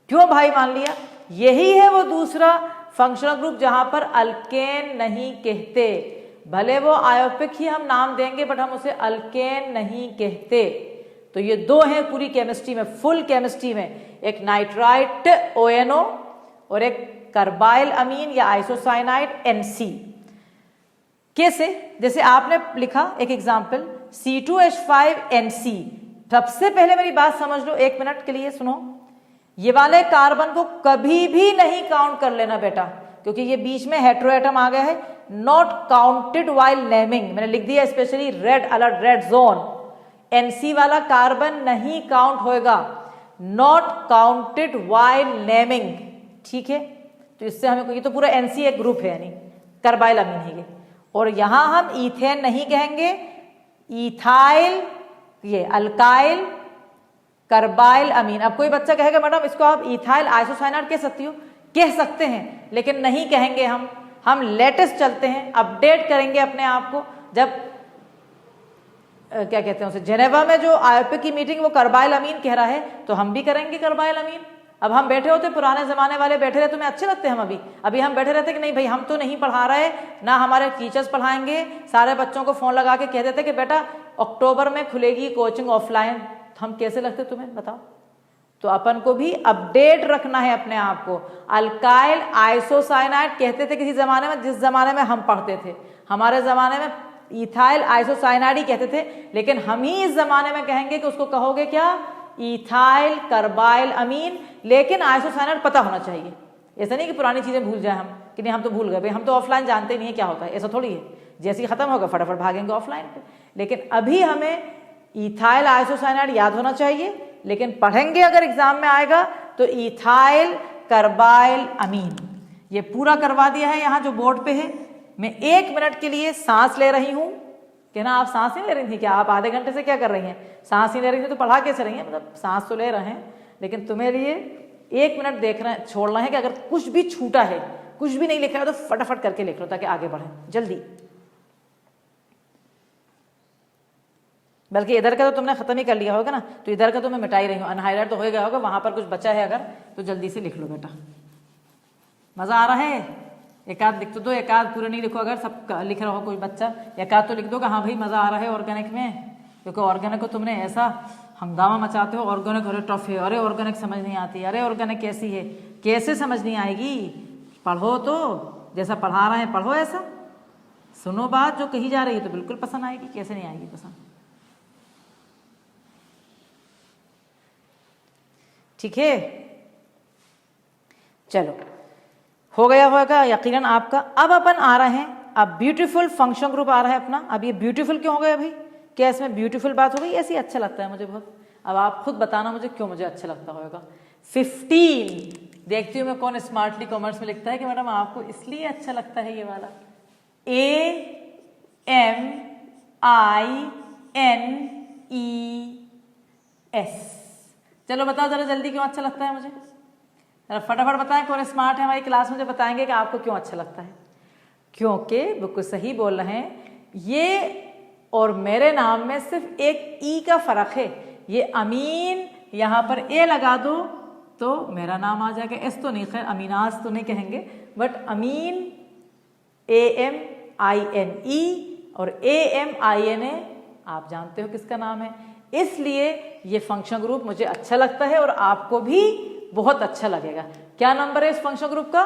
क्यों भाई मान लिया? यही है वो दूसरा फंक्शनल ग्रुप जहां पर अल्केन नहीं कहते। भले वो आयोपिक ही हम नाम देंगे बट हम उसे अल्केन नहीं कहते। तो ये दो हैं पूरी केमिस्ट्री में, फुल केमिस्ट्री में, एक नाइट्राइट ONO और एक कार्बाइल अमीन या आइसोसाइनाइड NC। कैसे? जैसे आपने लिखा एक एग्जाम्पल C2H5NC। सबसे पहले मेरी बात समझ लो, 1 मिनट के लिए सुनो। ये वाले कार्बन को कभी भी नहीं काउंट कर लेना बेटा, क्योंकि ये बीच में हेट्रोएटम आ गया है। नॉट काउंटेड वाइल नेमिंग, मैंने लिख दिया specially red alert, red zone. NC वाला कार्बन नहीं काउंट होएगा, नॉट काउंटेड वाइल नेमिंग। ठीक है, तो इससे हमें, ये तो पूरा NC एक ग्रुप है, यानी कार्बाइल अमीन है ये। और यहां हम इथेन नहीं कहेंगे, इथाइल, ये अल्काइल कार्बाइल अमीन। अब कोई बच्चा कहेगा मैडम इसको आप इथाइल आइसोसाइनाइड कह सकती हो, कह सकते हैं, लेकिन नहीं कहेंगे हम लेटेस्ट चलते हैं, अपडेट करेंगे अपने आप को। जब क्या कहते हैं उसे, जेनेवा में जो आयोपिक की मीटिंग वो कार्बाइल अमीन कह रहा है, तो हम भी करेंगे कार्बाइल अमीन। अब हम बैठे होते, पुराने जमाने वाले बैठे रहते, तुम्हें अच्छे लगते हैं हम अभी हम बैठे रहते कि नहीं भाई हम तो नहीं पढ़ा रहे, ना हमारे टीचर्स पढ़ाएंगे, सारे बच्चों को फोन लगा के कह देते कि बेटा अक्टूबर में खुलेगी कोचिंग ऑफलाइन। हम कैसे लगते तुम्हें बताओ? तो अपन को भी अपडेट रखना है अपने आप को। अल्काइल आइसोसाइनाइड कहते थे किसी जमाने में, जिस जमाने में हम पढ़ते थे। हमारे जमाने में इथाइल आइसोसाइनाइड ही कहते थे, लेकिन हम ही इस जमाने में कहेंगे कि उसको कहोगे क्या, इथाइल कार्बाइल अमीन। लेकिन आइसोसाइनाइड पता होना चाहिए, ऐसा नहीं कि पुरानी चीजें भूल जाए हम, कि नहीं हम तो भूल गए भाई, हम तो ऑफलाइन जानते ही नहीं है क्या होता है, ऐसा थोड़ी है। जैसे ही खत्म होगा फटाफट भागेंगे ऑफलाइन पे। लेकिन अभी हमें इथाइल आइसोसाइनाइड याद होना चाहिए, लेकिन पढ़ेंगे अगर एग्जाम में आएगा तो इथाइल कार्बाइल अमीन। ये पूरा करवा दिया है यहाँ जो बोर्ड पे है। मैं 1 मिनट के लिए सांस ले रही हूँ। कहना आप सांस नहीं ले रही थी क्या? आप आधे घंटे से क्या कर रही हैं? सांस नहीं ले रही थी तो पढ़ा कैसे रही हैं? मतलब सांस तो ले रहे हैं, लेकिन तुम्हें लिए 1 मिनट देखना छोड़ना है कि अगर कुछ भी छूटा है, कुछ भी नहीं लिखा है तो फटाफट करके लिख लो ताकि आगे बढ़े जल्दी। बल्कि इधर का तो तुमने खत्म ही कर लिया होगा ना, तो इधर का तो मैं मिटा ही रही हूँ, अनहाइलाइट तो हो गया होगा, वहां पर कुछ बचा है अगर तो जल्दी से लिख लो बेटा। मजा आ रहा है? एक आध लिख तो दो, एक आध पूरे नहीं लिखो, अगर सब लिख रहा हो कोई बच्चा, एक आध तो लिख दो कि हाँ भाई मजा आ रहा है ऑर्गेनिक में। क्योंकि ऑर्गेनिक को तुमने ऐसा हंगामा मचाते हो, ऑर्गेनिक अरे टफ है, अरे ऑर्गेनिक समझ नहीं आती, अरे ऑर्गेनिक कैसी है, कैसे समझ नहीं आएगी? पढ़ो तो जैसा पढ़ा रहे हैं पढ़ो, ऐसा सुनो बात जो कही जा रही है तो बिल्कुल पसंद आएगी, कैसे नहीं आएगी पसंद? ठीक है, चलो हो गया होगा यकीनन आपका। अब अपन आ रहे हैं, अब ब्यूटीफुल फंक्शन ग्रुप आ रहा है अपना। अब ये ब्यूटीफुल क्यों हो गया भाई? क्या इसमें ब्यूटीफुल बात हो गई? ऐसे ही अच्छा लगता है मुझे बहुत। अब आप खुद बताना मुझे क्यों मुझे अच्छा लगता होगा। 15 देखती हूँ मैं कौन स्मार्टली कॉमर्स में लिखता है कि मैडम आपको इसलिए अच्छा लगता है ये वाला। AMINES। चलो बताओ जरा जल्दी क्यों अच्छा लगता है मुझे, जरा फटाफट बताएं। कौन स्मार्ट है हमारी क्लास में जो बताएंगे कि आपको क्यों अच्छा लगता है? क्योंकि बिल्कुल सही बोल रहे हैं, ये और मेरे नाम में सिर्फ एक ई का फर्क है। ये अमीन, यहां पर ए लगा दो तो मेरा नाम आ जाएगा। एस तो नहीं, खैर अमीनास तो नहीं कहेंगे, बट अमीन AMINE और AMINA आप जानते हो किसका नाम है। इसलिए ये फंक्शन ग्रुप मुझे अच्छा लगता है और आपको भी बहुत अच्छा लगेगा। क्या नंबर है इस फंक्शन ग्रुप का?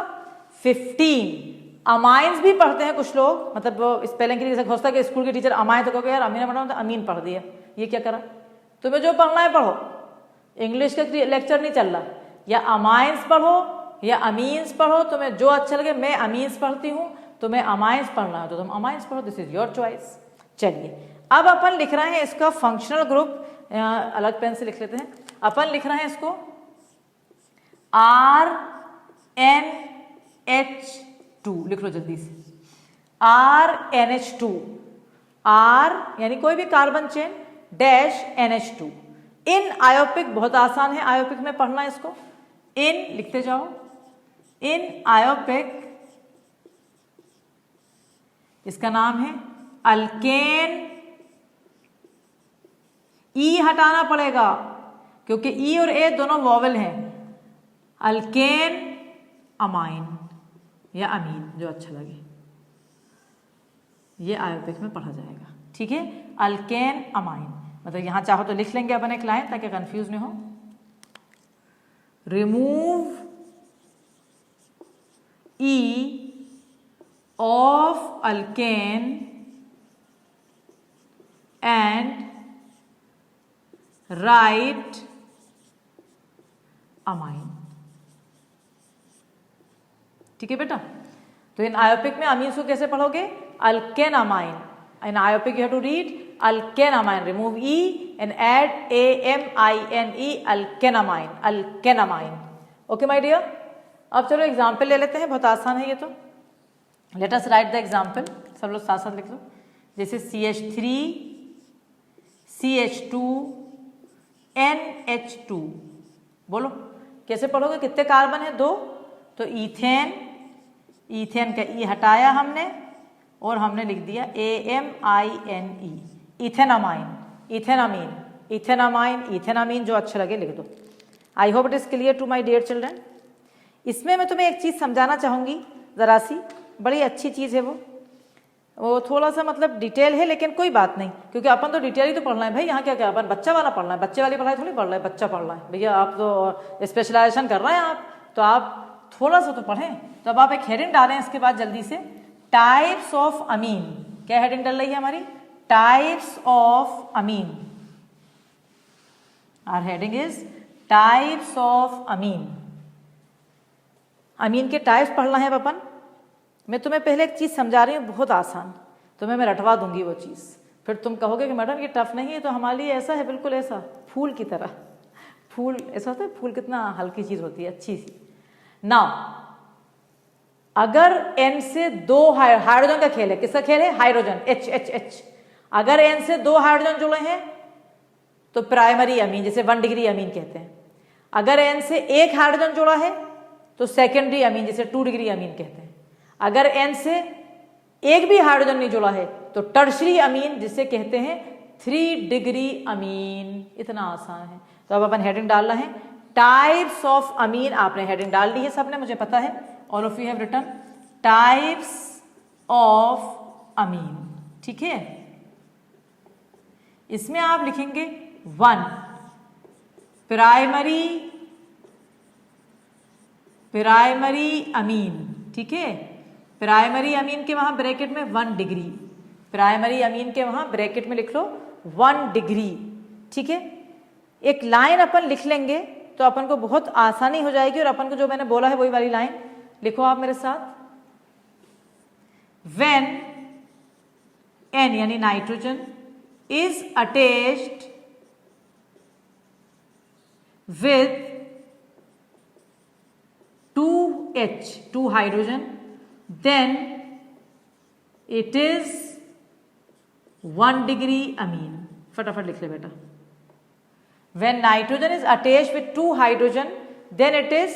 15। अमाइंस भी पढ़ते हैं कुछ लोग, मतलब स्पेलिंग के लिए होता है कि स्कूल के टीचर अमाइन तो कहोगे यार अमीना मैडम तो अमीन पढ़ दिया, ये क्या करा? तुम्हें जो पढ़ना है पढ़ो, इंग्लिश का लेक्चर नहीं चल रहा। या अमाइंस पढ़ो या अमीन्स पढ़ो, तुम्हें जो अच्छा लगे। मैं अमीन्स पढ़ती हूँ, तुम्हें अमाइंस पढ़ना है तो तुम अमाइंस पढ़ो, दिस इज योर चॉइस। चलिए अब अपन लिख रहे हैं इसका फंक्शनल ग्रुप, अलग पेन से लिख लेते हैं। अपन लिख रहे हैं इसको RNH2, लिख लो जल्दी से, RNH2। R यानी कोई भी कार्बन चेन डैश NH2। इन आयोपिक बहुत आसान है आयोपिक में पढ़ना इसको। इन लिखते जाओ, इन आयोपिक, इसका नाम है अल्केन। ई हटाना पड़ेगा क्योंकि ई और ए दोनों वॉवेल हैं। अल्केन अमाइन या अमीन, जो अच्छा लगे, ये आयोपिक में पढ़ा जाएगा। ठीक है, अल्केन अमाइन, मतलब यहां चाहो तो लिख लेंगे अपन एक लाइन ताकि कंफ्यूज नहीं हो। Remove E of alkane and right amine. ठीक है बेटा, तो इन आयोपिक में अमीन्स को कैसे पढ़ोगे? Alkane amine. In IUPAC you have to read alkane amine, remove E and add AMINE, alkane amine, alkane amine. Okay my dear, अब चलो एग्जाम्पल ले लेते हैं, बहुत आसान है ये तो। Let us right the example, सब लोग साथ साथ लिख लो। जैसे CH3 CH2 NH2, बोलो कैसे पढ़ोगे? कितने कार्बन है? 2। तो ईथेन, ईथेन का ई हटाया हमने और हमने लिख दिया AMINE, ethanamine, ethanamine, ethanamine, ethanamine, जो अच्छा लगे लिख दो। I hope it is clear to my dear children. इसमें मैं तुम्हें एक चीज समझाना चाहूंगी जरा सी, बड़ी अच्छी चीज है वो थोड़ा सा मतलब डिटेल है, लेकिन कोई बात नहीं, क्योंकि अपन तो डिटेल ही तो पढ़ना है भाई। यहाँ क्या क्या अपन बच्चा वाला पढ़ना है, बच्चे वाली पढ़ाई थोड़ी पढ़ रहा है, बच्चा पढ़ रहा है भैया। आप तो स्पेशलाइजेशन कर रहे हैं आप, तो आप थोड़ा सा तो पढ़ें। तो अब आप एक हेडिंग डालें इसके बाद जल्दी से, टाइप्स ऑफ अमीन। क्या हेडिंग डल रही है हमारी? Types of amine. Our heading is types of amine. Amine के टाइप्स पढ़ना है अपन। मैं तुम्हें पहले एक चीज समझा रही हूँ, बहुत आसान, तुम्हें मैं रटवा दूंगी वो चीज, फिर तुम कहोगे कि मैडम ये टफ नहीं है, तो हमारे लिए ऐसा है, बिल्कुल ऐसा फूल की तरह। फूल ऐसा होता है, फूल कितना हल्की चीज होती है, अच्छी सी। नाउ अगर N से 2 हाइड्रोजन का खेल है, किसका खेल है? Hydrogen, H। अगर N से 2 हाइड्रोजन जुड़े हैं तो प्राइमरी अमीन, जिसे 1 डिग्री अमीन कहते हैं। अगर N से 1 हाइड्रोजन जुड़ा है तो सेकेंडरी अमीन, जिसे 2 डिग्री अमीन कहते हैं। अगर N से एक भी हाइड्रोजन नहीं जुड़ा है तो टर्शरी अमीन, जिसे कहते हैं 3 डिग्री अमीन। इतना आसान है। तो अब अपन हेडिंग डाल रहे हैं टाइप्स ऑफ अमीन। आपने हेडिंग डाल दी है सबने, मुझे पता है, all of you have written types of amine. ठीक है, इसमें आप लिखेंगे 1 प्राइमरी अमीन। ठीक है, प्राइमरी अमीन के वहां ब्रैकेट में 1 डिग्री, प्राइमरी अमीन के वहां ब्रैकेट में लिख लो 1 डिग्री। ठीक है, एक लाइन अपन लिख लेंगे तो अपन को बहुत आसानी हो जाएगी, और अपन को जो मैंने बोला है वही वाली लाइन लिखो आप मेरे साथ। When N यानी nitrogen is attached with 2H, 2 hydrogen, then it is 1 degree amine। फटाफट लिख ले बेटा। When nitrogen is attached with 2 hydrogen, then it is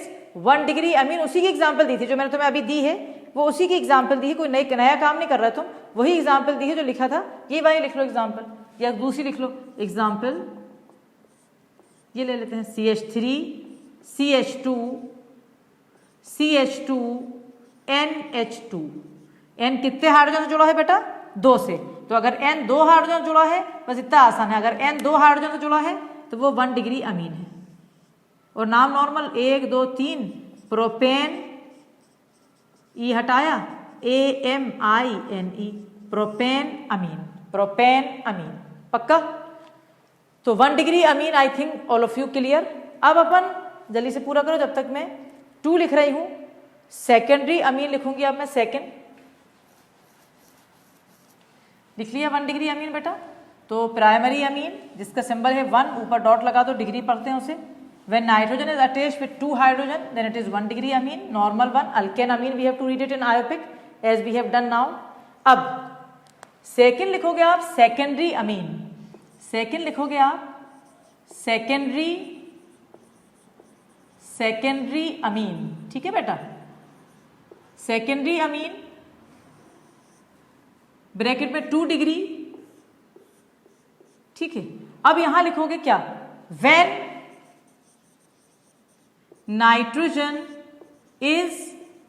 1 degree amine। उसी की एग्जाम्पल दी थी जो मैंने तुम्हें अभी दी है, वो उसी की एग्जाम्पल दी है, कोई नया काम नहीं कर रहे तुम, वही एग्जाम्पल दी है जो लिखा था। ये वाली लिख लो एग्जाम्पल, या दूसरी लिख लो एग्जाम्पल। ये ले लेते हैं CH3 CH2 CH2 NH2। N कितने हाइड्रोजन से जुड़ा है बेटा? 2 से। तो अगर N 2 हाइड्रोजन जुड़ा है, बस इतना आसान है, अगर N 2 हाइड्रोजन से जुड़ा है तो वो 1 डिग्री अमीन है। और नाम नॉर्मल 1 2 3 प्रोपेन, ई हटाया AMINE, प्रोपेन अमीन, प्रोपेन अमीन। पक्का? तो 1 degree amine, I think all of you clear. अब अपन जल्दी से पूरा करो जब तक मैं 2 लिख रही हूं। सेकेंडरी अमीन लिखूंगी अब मैं, सेकेंड लिख लिया 1 डिग्री अमीन बेटा। तो प्राइमरी अमीन जिसका सिंबल है 1, ऊपर डॉट लगा दो, डिग्री पढ़ते हैं उसे। When nitrogen is attached with 2 hydrogen, then it is 1 degree amine, normal one। Alkane amine we have to read it in Iopic as we have done now। अब second लिखोगे आप सेकेंडरी अमीन, सेकेंड लिखोगे आप secondary amine, ठीक है बेटा, secondary amine bracket में 2 degree, ठीक है। अब यहां लिखोगे क्या, when nitrogen is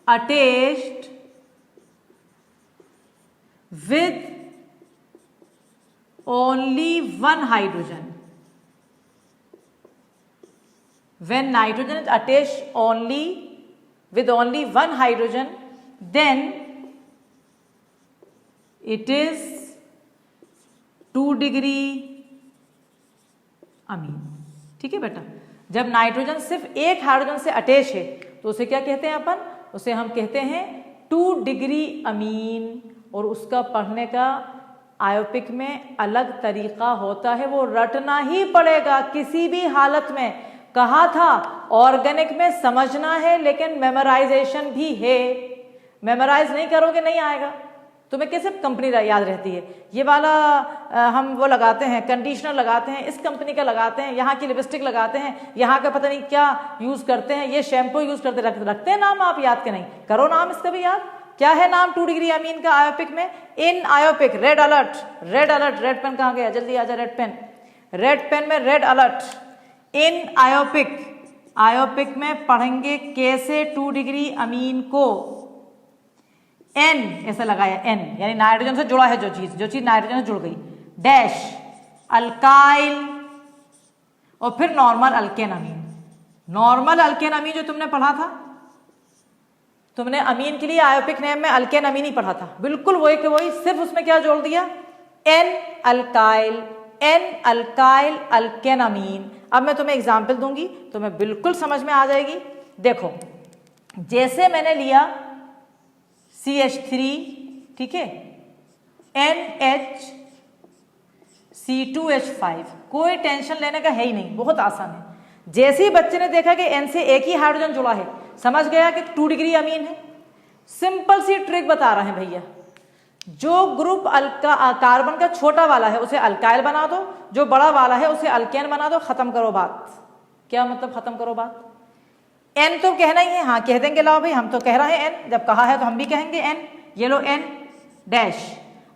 attached with only one hydrogen, when nitrogen is attached only with only one hydrogen, then it is 2 degree amine, ठीक है बेटा। जब नाइट्रोजन सिर्फ एक हाइड्रोजन से अटैच है तो उसे क्या कहते हैं अपन, उसे हम कहते हैं 2 डिग्री अमीन। और उसका पढ़ने का आयोपिक में अलग तरीका होता है, वो रटना ही पड़ेगा किसी भी हालत में। कहा था ऑर्गेनिक में समझना है लेकिन मेमोराइजेशन भी है, मेमोराइज नहीं करोगे नहीं आएगा। तुम्हें कैसे कंपनी याद रहती है, ये वाला हम वो लगाते हैं, कंडीशनर लगाते हैं, इस कंपनी का लगाते हैं, यहाँ की लिपस्टिक लगाते हैं, यहाँ का पता नहीं क्या यूज करते हैं, ये शैम्पू यूज करते, रखते हैं नाम आप याद के नहीं, करो नाम इसका भी याद। क्या है नाम 2 डिग्री अमीन का आयोपिक में, in IUPAC, red alert, red alert, red pen कहाँ गया, जल्दी आजा रेड पेन, रेड पेन में red alert. In IUPAC, IUPAC में पढ़ेंगे कैसे 2 डिग्री अमीन को, एन ऐसा लगाया, एन यानी नाइट्रोजन से जुड़ा है जो चीज नाइट्रोजन से जुड़ गई, डैश अल्काइल और फिर नॉर्मल अल्केन अमीन। नॉर्मल अल्केन अमीन जो तुमने पढ़ा था, तुमने अमीन के लिए आयोपिक नेम में अल्केन अमीन ही पढ़ा था, बिल्कुल वही के वही, सिर्फ उसमें क्या जोड़ दिया, N alkyl, N alkyl alkane amine. अब मैं तुम्हें एग्जाम्पल दूंगी तुम्हें बिल्कुल समझ में आ जाएगी। देखो जैसे मैंने लिया CH3, ठीक है, NHC2H5, कोई टेंशन लेने का है ही नहीं, बहुत आसान है। जैसे ही बच्चे ने देखा कि N से एक ही हाइड्रोजन जुड़ा है, समझ गया कि 2 डिग्री अमीन है। सिंपल सी ट्रिक बता रहे हैं भैया, जो ग्रुप कार्बन का छोटा वाला है उसे अल्काइल बना दो, जो बड़ा वाला है उसे अल्केन बना दो, खत्म करो बात। क्या मतलब खत्म करो बात, एन तो कहना ही है, हाँ कह देंगे, लाओ भाई हम तो कह रहे हैं एन, जब कहा है तो हम भी कहेंगे एन, ये लो एन डैश।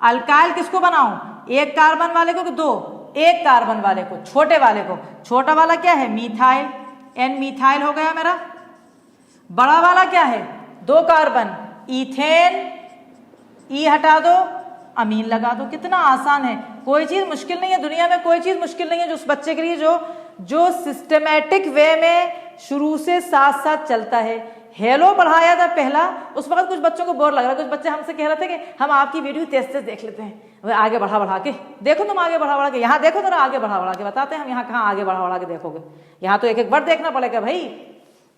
अल्काइल किसको बनाऊं, एक कार्बन वाले को कि 2, एक कार्बन वाले को, छोटे वाले को, छोटा वाला क्या है मीथाइल, एन मीथाइल हो गया मेरा। बड़ा वाला क्या है 2 कार्बन, इथेन, ई हटा दो, अमीन लगा दो। कितना आसान है, कोई चीज मुश्किल नहीं है, दुनिया में कोई चीज मुश्किल नहीं है जो उस बच्चे के लिए जो सिस्टमैटिक वे में शुरू से साथ साथ चलता है। हेलो पढ़ाया था पहला, उस वक्त कुछ बच्चों को बोर लग रहा, कुछ बच्चे हमसे कह रहे थे कि हम आपकी वीडियो तेज तेज देख लेते हैं, आगे बढ़ा के देखो, तुम आगे बढ़ा के यहाँ देखो, जरा आगे बढ़ा के बताते हैं हम, यहाँ कहाँ आगे बढ़ा के देखोगे, यहाँ तो एक एक बार देखना पड़ेगा भाई।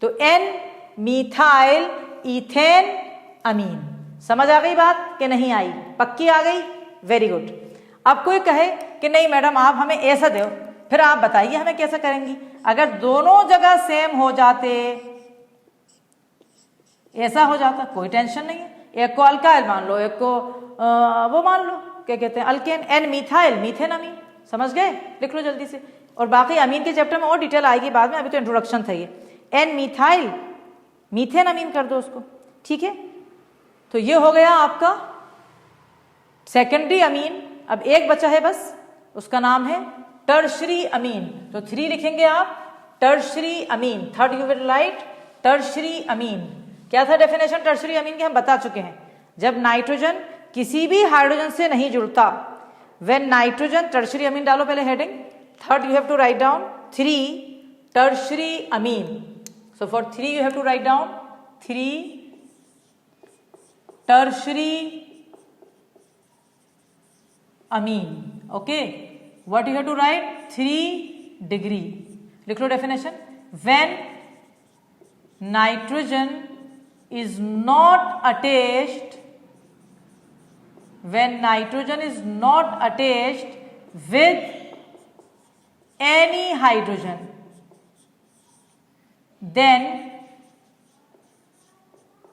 तो एन मीथाइल इथेन अमीन, समझ आ गई बात कि नहीं आई, पक्की आ गई, वेरी गुड। अब कोई कहे कि नहीं मैडम आप हमें ऐसा दो, फिर आप बताइए हमें कैसा करेंगी। अगर दोनों जगह सेम हो जाते, ऐसा हो जाता, कोई टेंशन नहीं है, एक को अल्काइल मान लो, एक को वो मान लो, क्या कहते हैं अल्केन, एन मीथाइल मीथेन अमीन, समझ गए, लिख लो जल्दी से। और बाकी अमीन के चैप्टर में और डिटेल आएगी बाद में, अभी तो इंट्रोडक्शन था ये। एन मीथाइल मीथेन अमीन कर दो उसको, ठीक है। तो ये हो गया आपका सेकेंडरी अमीन। अब एक बचा है बस, उसका नाम है टर्शरी अमीन। तो 3 लिखेंगे आप, tertiary Amin, third you will write tertiary अमीन। क्या था डेफिनेशन टर्शरी अमीन की, हम बता चुके हैं, जब नाइट्रोजन किसी भी हाइड्रोजन से नहीं जुड़ता, व्हेन नाइट्रोजन, टर्शरी अमीन डालो पहले heading, third you have to write down 3 tertiary amine. So for 3 you have to write down 3 tertiary amine, okay. What you have to write 3 degree, लिख लो definition, when nitrogen is not attached, when nitrogen is not attached with any hydrogen, then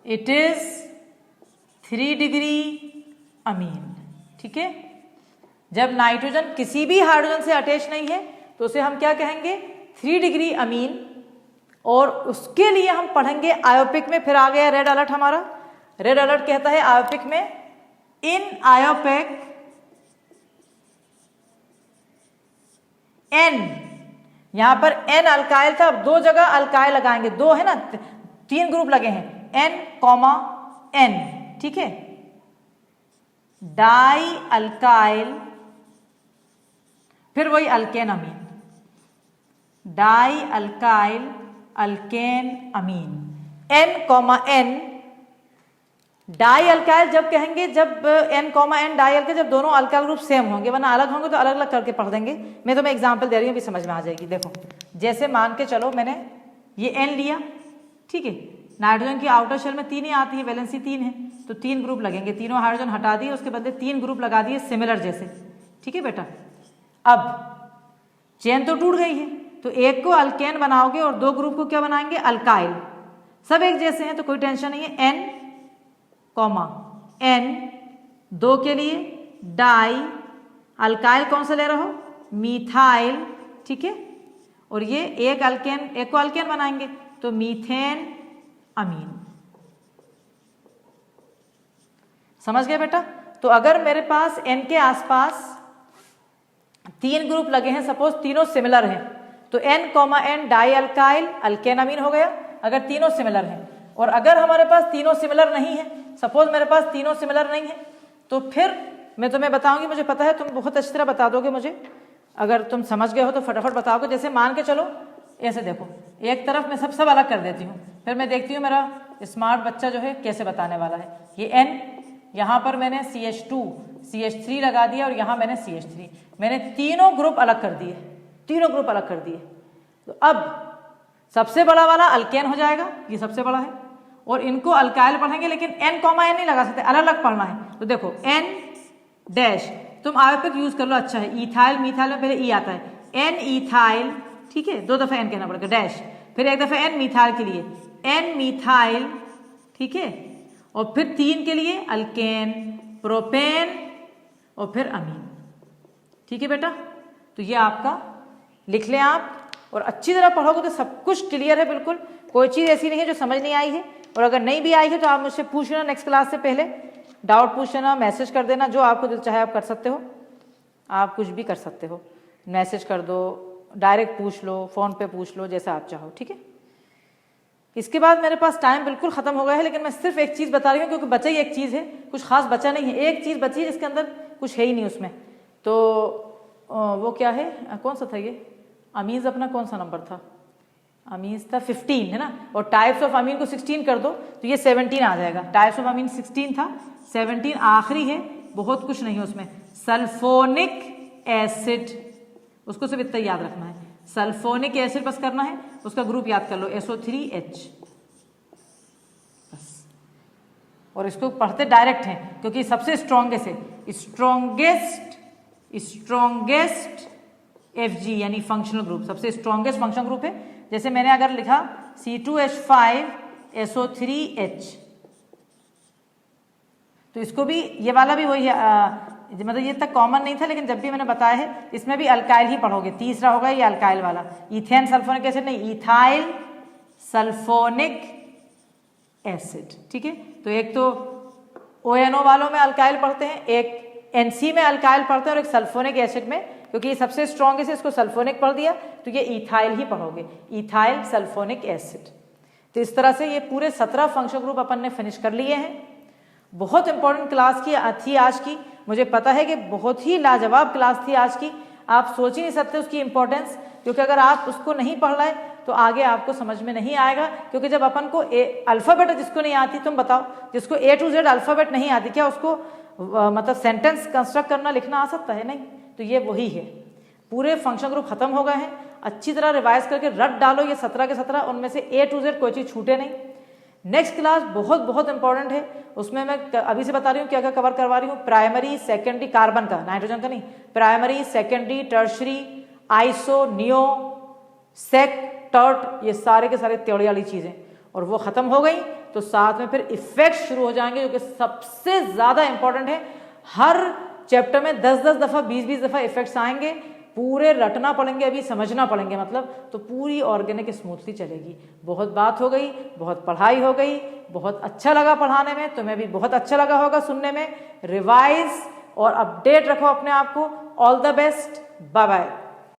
it is 3 degree amine, ठीक है। जब nitrogen किसी भी hydrogen से attach नहीं है तो उसे हम क्या कहेंगे, 3 डिग्री अमीन। और उसके लिए हम पढ़ेंगे आयोपिक में, फिर आ गया रेड अलर्ट हमारा। रेड अलर्ट कहता है आयोपिक में, इन आयोपिक एन, यहां पर एन अल्काइल था, अब 2 जगह अल्काइल लगाएंगे, 2 है ना, 3 ग्रुप लगे हैं, एन कॉमा एन, ठीक है। डाई अल्काइल, फिर वही alkane amine, di alkyl alkane amine, N comma N. Di alkyl जब कहेंगे जब N comma N di alkyl, जब दोनों अल्काइल ग्रुप सेम होंगे, वरना अलग होंगे तो अलग अलग करके पढ़ देंगे। मैं तुम्हें एग्जांपल दे रही हूँ, भी समझ में आ जाएगी। देखो, जैसे मान के चलो मैंने ये एन लिया, ठीक है। नाइट्रोजन की आउटर शेल में 3 ही आती है, वैलेंसी 3 है, तो 3 ग्रुप लगेंगे, तीनों हाइड्रोजन हटा दिए, उसके बदले 3 ग्रुप लगा दिए सिमिलर जैसे, ठीक है बेटा। अब चेन तो टूट गई है, तो एक को अल्केन बनाओगे और 2 ग्रुप को क्या बनाएंगे, अल्काइल। सब एक जैसे हैं तो कोई टेंशन नहीं है। एन कॉमा एन, 2 के लिए डाई अल्काइल कौन सा ले रहे हो, मीथाइल, ठीक है। और ये एक अल्केन, एक को अल्केन बनाएंगे तो मीथेन अमीन। समझ गए बेटा। तो अगर मेरे पास एन के आसपास 3 ग्रुप लगे हैं, सपोज तीनों सिमिलर हैं, तो N comma N di alkyl alkane amine हो गया, अगर तीनों सिमिलर हैं। और अगर हमारे पास तीनों सिमिलर नहीं है, सपोज मेरे पास तीनों सिमिलर नहीं है, तो फिर मैं तुम्हें बताऊंगी, मुझे पता है तुम बहुत अच्छी तरह बता दोगे मुझे, अगर तुम समझ गए हो तो फटाफट बताओगे। जैसे मान के चलो, ऐसे देखो, एक तरफ मैं सब अलग कर देती हूँ, फिर मैं देखती हूँ मेरा स्मार्ट बच्चा जो है कैसे बताने वाला है। ये एन, यहाँ पर मैंने CH2 CH3 लगा दिया और यहाँ मैंने CH3, मैंने तीनों ग्रुप अलग कर दिए, तीनों ग्रुप अलग कर दिए। तो अब सबसे बड़ा वाला अल्केन हो जाएगा, ये सबसे बड़ा है, और इनको अल्काइल पढ़ेंगे, लेकिन एन कॉमा एन नहीं लगा सकते, अलग अलग पढ़ना है। तो देखो एन डैश, तुम आयोपिक यूज कर लो, अच्छा है। इथाइल मिथाइल में पहले ई आता है, एन इथाइल, ठीक है, 2 दफा एन कहना पड़ेगा, डैश, फिर 1 दफा एन मिथाइल के लिए एन मिथाइल, ठीक है। और फिर 3 के लिए अल्केन, प्रोपेन और फिर अमीन, ठीक है बेटा। तो ये आपका लिख लें आप, और अच्छी तरह पढ़ोगे तो सब कुछ क्लियर है बिल्कुल, कोई चीज़ ऐसी नहीं है जो समझ नहीं आई है। और अगर नहीं भी आई है तो आप मुझसे पूछ लेना, नेक्स्ट क्लास से पहले डाउट पूछ लेना, मैसेज कर देना, जो आपको दिल चाहे आप कर सकते हो, आप कुछ भी कर सकते हो, मैसेज कर दो, डायरेक्ट पूछ लो, फ़ोन पे पूछ लो, जैसा आप चाहो, ठीक है। इसके बाद मेरे पास टाइम बिल्कुल ख़त्म हो गया है, लेकिन मैं सिर्फ एक चीज़ बता रही हूँ, क्योंकि बचा ही एक चीज़ है, कुछ खास बचा नहीं है, एक चीज़ बची है जिसके अंदर कुछ है ही नहीं उसमें। तो वो क्या है, कौन सा था ये, अमीज़ अपना कौन सा नंबर था, अमीज़ था 15 है ना, और टाइप्स ऑफ अमीन को 16 कर दो तो ये 17 आ जाएगा। टाइप्स ऑफ अमीन 16 था, 17 आखिरी है, बहुत कुछ नहीं है उसमें। सल्फोनिक एसिड, उसको सिर्फ इतना याद रखना है, सल्फोनिक एसिड बस करना है, उसका ग्रुप याद कर लो, SO3H बस। और इसको पढ़ते डायरेक्ट हैं क्योंकि सबसे स्ट्रॉन्गेस्ट है, स्ट्रॉन्गेस्ट Fg यानी फंक्शनल ग्रुप, सबसे स्ट्रॉन्गेस्ट फंक्शनल ग्रुप है। जैसे मैंने अगर लिखा C2H5SO3H, तो इसको भी, ये वाला भी वही है, मतलब ये तक कॉमन नहीं था, लेकिन जब भी मैंने बताया है इसमें भी अल्काइल ही पढ़ोगे, तीसरा होगा ये अल्काइल वाला, इथेन सल्फोनिक एसिड नहीं, इथाइल सल्फोनिक एसिड, ठीक है। तो एक तो ONO वालों में अल्काइल पढ़ते हैं, एक NC में अल्काइल पढ़ते हैं, और एक सल्फोनिक एसिड में, क्योंकि ये सबसे स्ट्रॉन्गेस्ट है, इसको सल्फोनिक पढ़ दिया तो ये इथाइल ही पढ़ोगे, इथाइल सल्फोनिक एसिड। तो इस तरह से ये पूरे 17 फंक्शनल ग्रुप अपन ने फिनिश कर लिए हैं। बहुत इंपॉर्टेंट क्लास थी आज की, मुझे पता है कि बहुत ही लाजवाब क्लास थी आज की, आप सोच ही नहीं सकते उसकी इंपॉर्टेंस, क्योंकि अगर आप उसको नहीं पढ़ रहे तो आगे आपको समझ में नहीं आएगा। क्योंकि जब अपन को अल्फ़ाबेट जिसको नहीं आती, तुम बताओ जिसको A to Z अल्फ़ाबेट नहीं आती, क्या उसको मतलब सेंटेंस कंस्ट्रक्ट करना लिखना आ सकता है? नहीं। तो ये वही है, पूरे फंक्शन ग्रुप खत्म हो गए हैं, अच्छी तरह रिवाइज करके रट डालो ये 17 के 17, उनमें से A to Z कोई चीज़ छूटे नहीं। नेक्स्ट क्लास बहुत बहुत इंपॉर्टेंट है, उसमें मैं अभी से बता रही हूँ क्या क्या कवर करवा रही हूँ। प्राइमरी सेकेंडरी, कार्बन का, नाइट्रोजन का नहीं, primary secondary tertiary iso neo sec tert, ये सारे के सारे त्योड़ी वाली चीज़ें, और वो ख़त्म हो गई तो साथ में फिर इफेक्ट शुरू हो जाएंगे, जो कि सबसे ज़्यादा इंपॉर्टेंट है। हर चैप्टर में 10-10 दफ़ा 20-20 दफ़ा इफेक्ट्स आएंगे, पूरे रटना पड़ेंगे, अभी समझना पड़ेंगे मतलब, तो पूरी ऑर्गेनिक स्मूथली चलेगी। बहुत बात हो गई, बहुत पढ़ाई हो गई, बहुत अच्छा लगा पढ़ाने में, तुम्हें भी बहुत अच्छा लगा होगा सुनने में। रिवाइज और अपडेट रखो अपने आप को। All the best, bye bye.